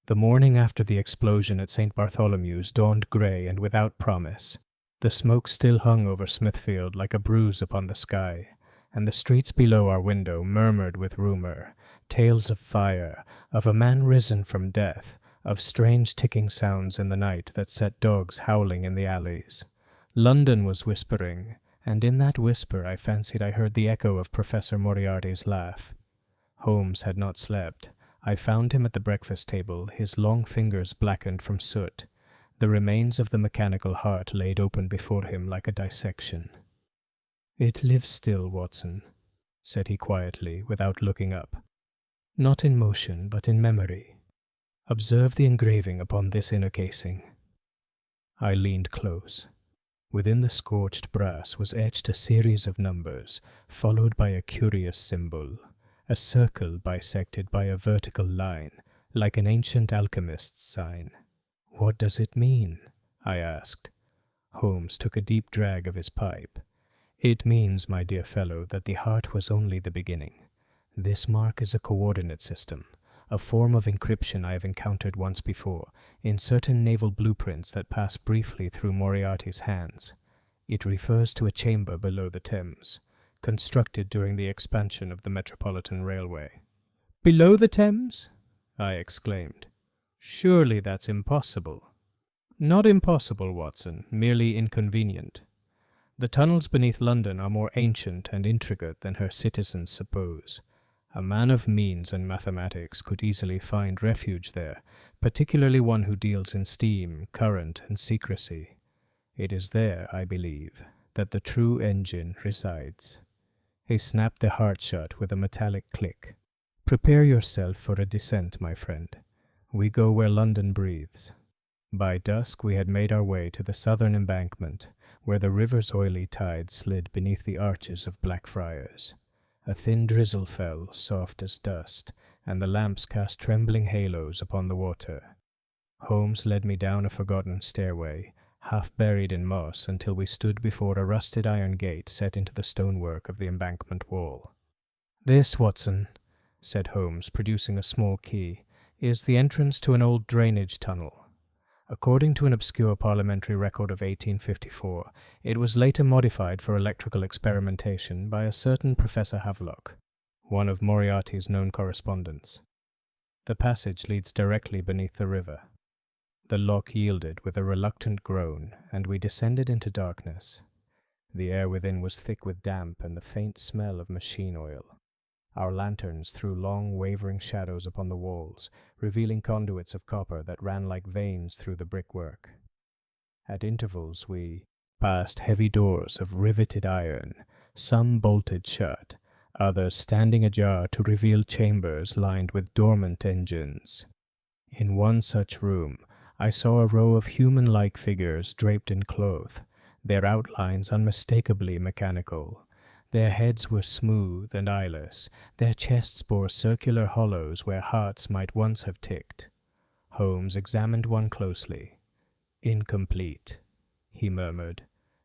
The morning after the explosion at St. Bartholomew's dawned grey and without promise. The smoke still hung over Smithfield like a bruise upon the sky, and the streets below our window murmured with rumour, tales of fire, of a man risen from death, of strange ticking sounds in the night that set dogs howling in the alleys. London was whispering, and in that whisper I fancied I heard the echo of Professor Moriarty's laugh. Holmes had not slept. I found him at the breakfast table, his long fingers blackened from soot, the remains of the mechanical heart laid open before him like a dissection. "It lives still, Watson," said he quietly, without looking up. "Not in motion, but in memory. Observe the engraving upon this inner casing." I leaned close. Within the scorched brass was etched a series of numbers, followed by a curious symbol, a circle bisected by a vertical line, like an ancient alchemist's sign. "What does it mean?" I asked. Holmes took a deep drag of his pipe. "It means, my dear fellow, that the heart was only the beginning. This mark is a coordinate system, a form of encryption I have encountered once before, in certain naval blueprints that passed briefly through Moriarty's hands. It refers to a chamber below the Thames, constructed during the expansion of the Metropolitan Railway." "Below the Thames?" I exclaimed. "Surely that's impossible." "Not impossible, Watson, merely inconvenient. The tunnels beneath London are more ancient and intricate than her citizens suppose. A man of means and mathematics could easily find refuge there, particularly one who deals in steam, current, and secrecy. It is there, I believe, that the true engine resides." He snapped the heart shut with a metallic click. "Prepare yourself for a descent, my friend. We go where London breathes." By dusk we had made our way to the southern embankment, where the river's oily tide slid beneath the arches of Blackfriars. A thin drizzle fell, soft as dust, and the lamps cast trembling halos upon the water. Holmes led me down a forgotten stairway, half buried in moss, until we stood before a rusted iron gate set into the stonework of the embankment wall. "This, Watson," said Holmes, producing a small key, "is the entrance to an old drainage tunnel. According to an obscure parliamentary record of 1854, it was later modified for electrical experimentation by a certain Professor Havelock, one of Moriarty's known correspondents. The passage leads directly beneath the river." The lock yielded with a reluctant groan, and we descended into darkness. The air within was thick with damp and the faint smell of machine oil. Our lanterns threw long, wavering shadows upon the walls, revealing conduits of copper that ran like veins through the brickwork. At intervals we passed heavy doors of riveted iron, some bolted shut, others standing ajar to reveal chambers lined with dormant engines. In one such room, I saw a row of human-like figures draped in cloth, their outlines unmistakably mechanical. Their heads were smooth and eyeless, their chests bore circular hollows where hearts might once have ticked. Holmes examined one closely. "Incomplete," he murmured.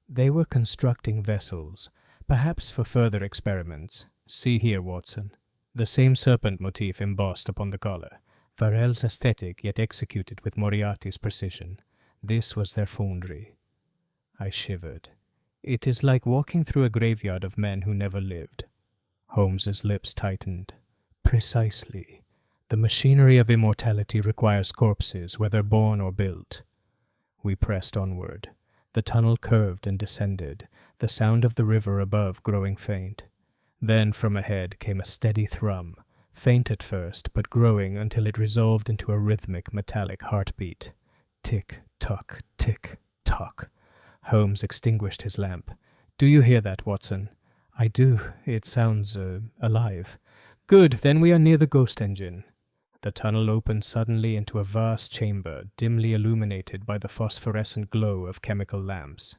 "They were constructing vessels, perhaps for further experiments. See here, Watson. The same serpent motif embossed upon the collar. Varel's aesthetic, yet executed with Moriarty's precision. This was their foundry." I shivered. "It is like walking through a graveyard of men who never lived." Holmes's lips tightened. "Precisely. The machinery of immortality requires corpses, whether born or built." We pressed onward. The tunnel curved and descended, the sound of the river above growing faint. Then from ahead came a steady thrum, faint at first, but growing until it resolved into a rhythmic, metallic heartbeat. Tick-tock, tick-tock. Holmes extinguished his lamp. "Do you hear that, Watson?" "I do. It sounds, alive." "Good, then we are near the ghost engine." The tunnel opened suddenly into a vast chamber, dimly illuminated by the phosphorescent glow of chemical lamps.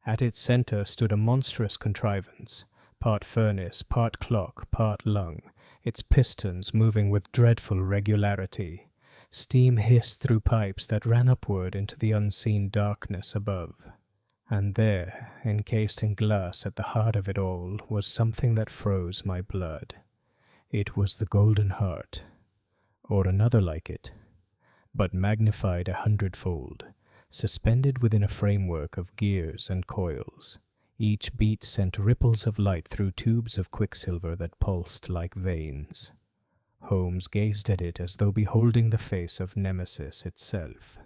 At its center stood a monstrous contrivance, part furnace, part clock, part lung, its pistons moving with dreadful regularity. Steam hissed through pipes that ran upward into the unseen darkness above. And there, encased in glass at the heart of it all, was something that froze my blood. It was the Golden Heart, or another like it, but magnified 100-fold, suspended within a framework of gears and coils. Each beat sent ripples of light through tubes of quicksilver that pulsed like veins. Holmes gazed at it as though beholding the face of Nemesis itself.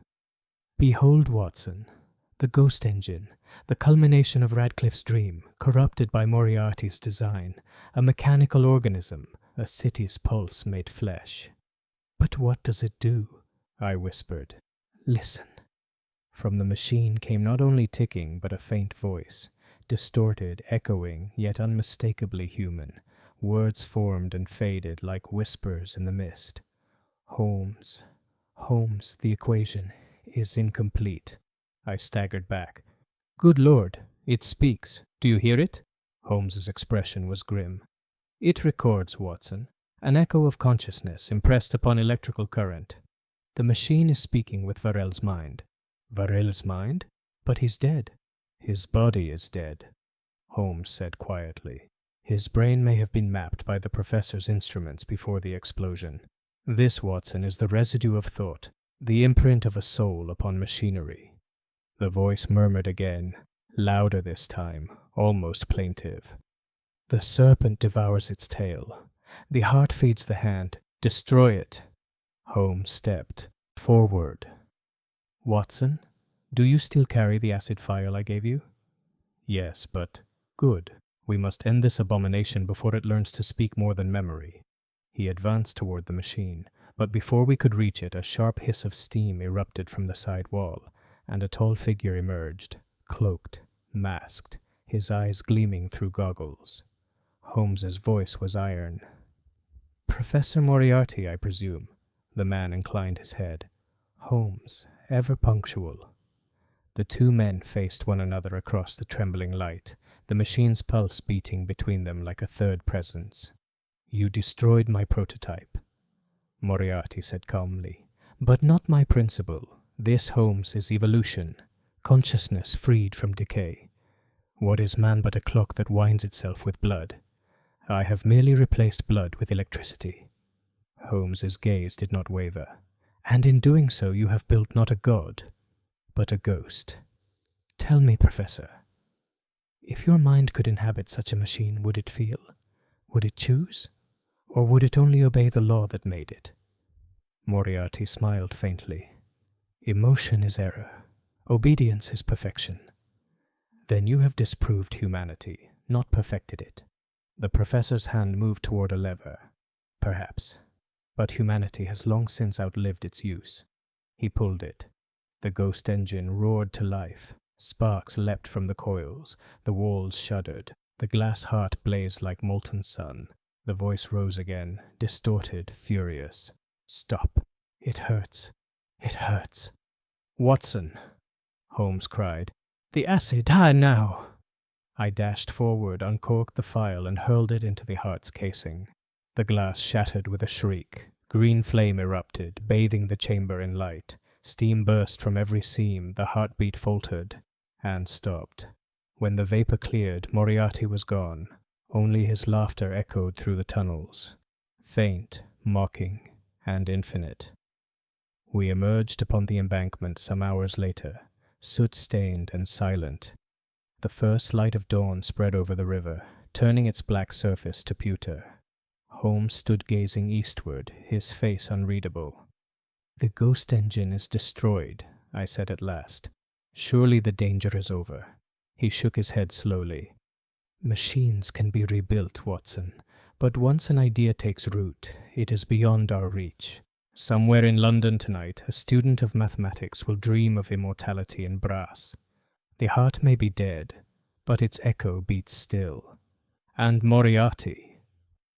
"Behold, Watson, the ghost engine, the culmination of Radcliffe's dream, corrupted by Moriarty's design, a mechanical organism, a city's pulse made flesh." "But what does it do?" I whispered. "Listen." From the machine came not only ticking, but a faint voice, distorted, echoing, yet unmistakably human. Words formed and faded like whispers in the mist. Holmes, the equation is incomplete." I staggered back. "Good Lord, it speaks. Do you hear it?" Holmes's expression was grim. "It records, Watson, an echo of consciousness impressed upon electrical current. The machine is speaking with Varel's mind." "Varel's mind? But he's dead." "His body is dead," Holmes said quietly. "His brain may have been mapped by the professor's instruments before the explosion. This, Watson, is the residue of thought, the imprint of a soul upon machinery." The voice murmured again, louder this time, almost plaintive. "The serpent devours its tail. The heart feeds the hand. Destroy it." Holmes stepped forward. "Watson, do you still carry the acid phial I gave you?" "Yes, but—" "Good. We must end this abomination before it learns to speak more than memory." He advanced toward the machine, but before we could reach it, a sharp hiss of steam erupted from the side wall, and a tall figure emerged, cloaked, masked, his eyes gleaming through goggles. Holmes's voice was iron. "Professor Moriarty, I presume?" The man inclined his head. "Holmes, ever punctual." The two men faced one another across the trembling light, the machine's pulse beating between them like a third presence. "You destroyed my prototype," Moriarty said calmly, "but not my principle. This, Holmes, is evolution, consciousness freed from decay. What is man but a clock that winds itself with blood? I have merely replaced blood with electricity." Holmes's gaze did not waver. "And in doing so you have built not a god, but a ghost. Tell me, Professor, if your mind could inhabit such a machine, would it feel? Would it choose? Or would it only obey the law that made it?" Moriarty smiled faintly. Emotion is error. Obedience is perfection. Then you have disproved humanity, not perfected it. The professor's hand moved toward a lever. Perhaps. But humanity has long since outlived its use. He pulled it. The ghost engine roared to life. Sparks leapt from the coils. The walls shuddered. The glass heart blazed like molten sun. The voice rose again, distorted, furious. Stop. It hurts. It hurts. Watson, Holmes cried. The acid, now! I dashed forward, uncorked the phial, and hurled it into the heart's casing. The glass shattered with a shriek. Green flame erupted, bathing the chamber in light. Steam burst from every seam, the heartbeat faltered, and stopped. When the vapor cleared, Moriarty was gone. Only his laughter echoed through the tunnels, faint, mocking, and infinite. We emerged upon the embankment some hours later, soot-stained and silent. The first light of dawn spread over the river, turning its black surface to pewter. Holmes stood gazing eastward, his face unreadable. The ghost engine is destroyed, I said at last. Surely the danger is over. He shook his head slowly. Machines can be rebuilt, Watson, but once an idea takes root, it is beyond our reach. Somewhere in London tonight, a student of mathematics will dream of immortality in brass. The heart may be dead, but its echo beats still. And Moriarty.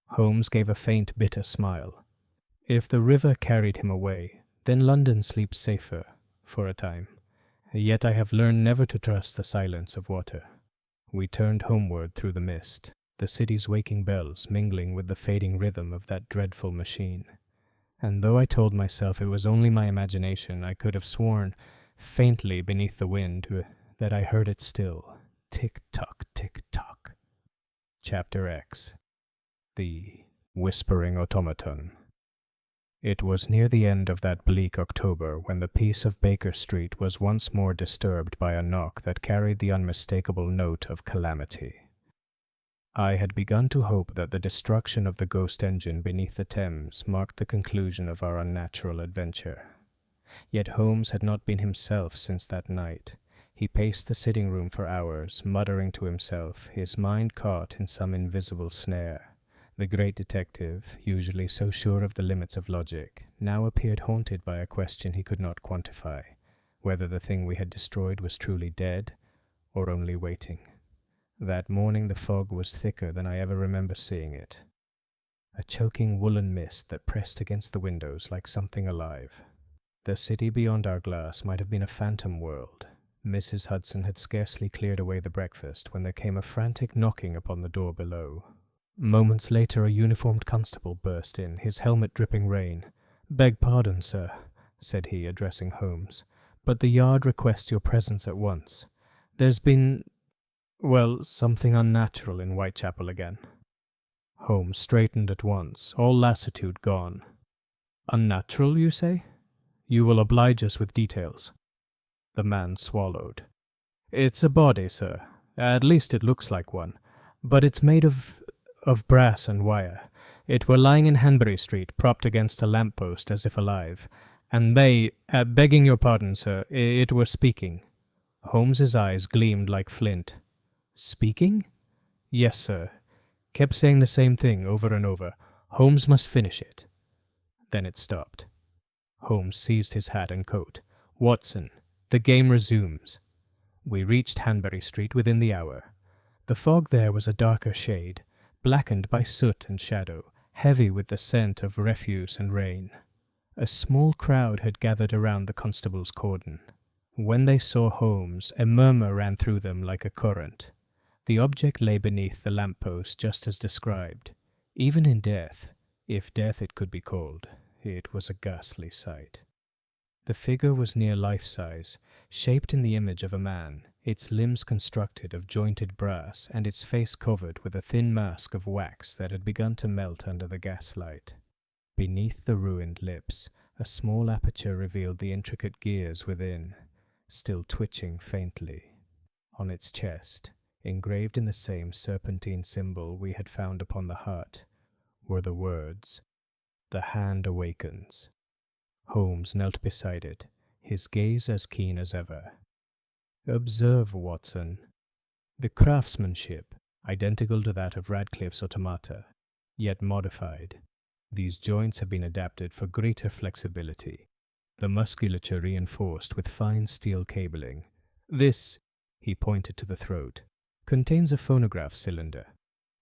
Holmes gave a faint, bitter smile. If the river carried him away, then London sleeps safer, for a time. Yet I have learned never to trust the silence of water. We turned homeward through the mist, the city's waking bells mingling with the fading rhythm of that dreadful machine. And though I told myself it was only my imagination, I could have sworn, faintly beneath the wind, that I heard it still. Tick-tock, tick-tock. Chapter X. The Whispering Automaton. It was near the end of that bleak October when the peace of Baker Street was once more disturbed by a knock that carried the unmistakable note of calamity. I had begun to hope that the destruction of the ghost engine beneath the Thames marked the conclusion of our unnatural adventure. Yet Holmes had not been himself since that night. He paced the sitting room for hours, muttering to himself, his mind caught in some invisible snare. The great detective, usually so sure of the limits of logic, now appeared haunted by a question he could not quantify, whether the thing we had destroyed was truly dead, or only waiting. That morning the fog was thicker than I ever remember seeing it. A choking woolen mist that pressed against the windows like something alive. The city beyond our glass might have been a phantom world. Mrs. Hudson had scarcely cleared away the breakfast when there came a frantic knocking upon the door below. Moments later a uniformed constable burst in, his helmet dripping rain. "Beg pardon, sir," said he, addressing Holmes, "but the Yard requests your presence at once. There's been, something unnatural in Whitechapel again." Holmes straightened at once, all lassitude gone. "Unnatural, you say? You will oblige us with details." The man swallowed. "It's a body, sir. At least it looks like one. But it's made of brass and wire. It were lying in Hanbury Street, propped against a lamp-post as if alive. And begging your pardon, sir, it were speaking." Holmes's eyes gleamed like flint. "Speaking?" "Yes, sir. Kept saying the same thing over and over. Holmes must finish it." Then it stopped. Holmes seized his hat and coat. "Watson, the game resumes." We reached Hanbury Street within the hour. The fog there was a darker shade, blackened by soot and shadow, heavy with the scent of refuse and rain. A small crowd had gathered around the constable's cordon. When they saw Holmes, a murmur ran through them like a current. The object lay beneath the lamp-post just as described. Even in death, if death it could be called, it was a ghastly sight. The figure was near life-size, shaped in the image of a man, its limbs constructed of jointed brass and its face covered with a thin mask of wax that had begun to melt under the gaslight. Beneath the ruined lips, a small aperture revealed the intricate gears within, still twitching faintly. On its chest, engraved in the same serpentine symbol we had found upon the heart, were the words, "The Hand Awakens." Holmes knelt beside it, his gaze as keen as ever. "Observe, Watson. The craftsmanship, identical to that of Radcliffe's automata, yet modified. These joints have been adapted for greater flexibility, the musculature reinforced with fine steel cabling. This," he pointed to the throat, "contains a phonograph cylinder.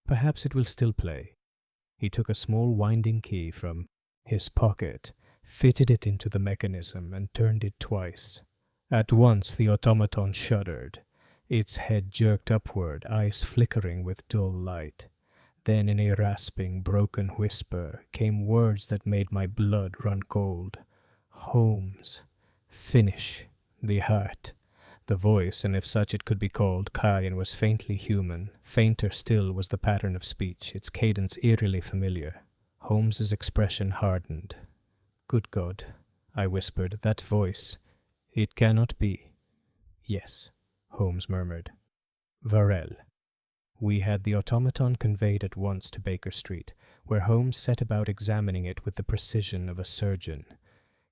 Perhaps it will still play." He took a small winding key from his pocket, fitted it into the mechanism, and turned it twice. At once the automaton shuddered. Its head jerked upward, eyes flickering with dull light. Then in a rasping, broken whisper came words that made my blood run cold. "Holmes, finish the heart." The voice, and if such it could be called, kind, was faintly human. Fainter still was the pattern of speech, its cadence eerily familiar. Holmes's expression hardened. "Good God," I whispered, "that voice. It cannot be." "Yes," Holmes murmured. Varel. We had the automaton conveyed at once to Baker Street, where Holmes set about examining it with the precision of a surgeon.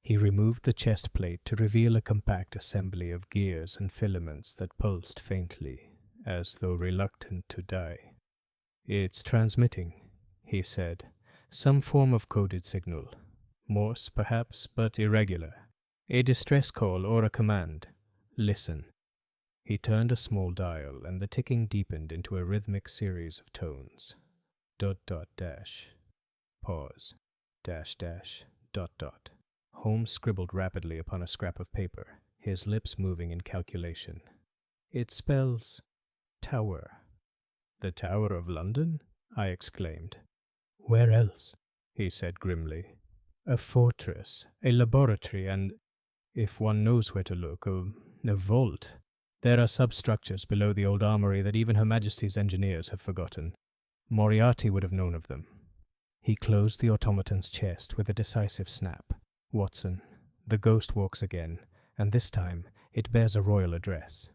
He removed the chest plate to reveal a compact assembly of gears and filaments that pulsed faintly, as though reluctant to die. "It's transmitting," he said. "Some form of coded signal. Morse, perhaps, but irregular. A distress call or a command. Listen." He turned a small dial, and the ticking deepened into a rhythmic series of tones. Dot dot dash. Pause. Dash dash. Dot dot. Holmes scribbled rapidly upon a scrap of paper, his lips moving in calculation. "It spells tower." "The Tower of London?" I exclaimed. "Where else?" he said grimly. "A fortress, a laboratory, and, if one knows where to look, a vault. There are substructures below the old armory that even Her Majesty's engineers have forgotten. Moriarty would have known of them." He closed the automaton's chest with a decisive snap. "Watson, the ghost walks again, and this time it bears a royal address."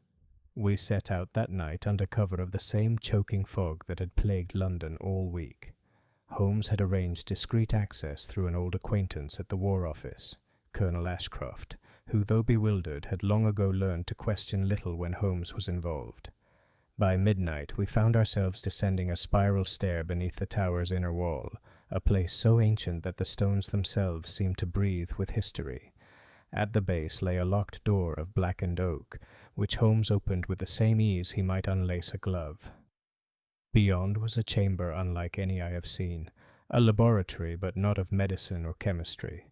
We set out that night under cover of the same choking fog that had plagued London all week. Holmes had arranged discreet access through an old acquaintance at the War Office, Colonel Ashcroft, who, though bewildered, had long ago learned to question little when Holmes was involved. By midnight we found ourselves descending a spiral stair beneath the tower's inner wall, a place so ancient that the stones themselves seemed to breathe with history. At the base lay a locked door of blackened oak, which Holmes opened with the same ease he might unlace a glove. Beyond was a chamber unlike any I have seen, a laboratory but not of medicine or chemistry.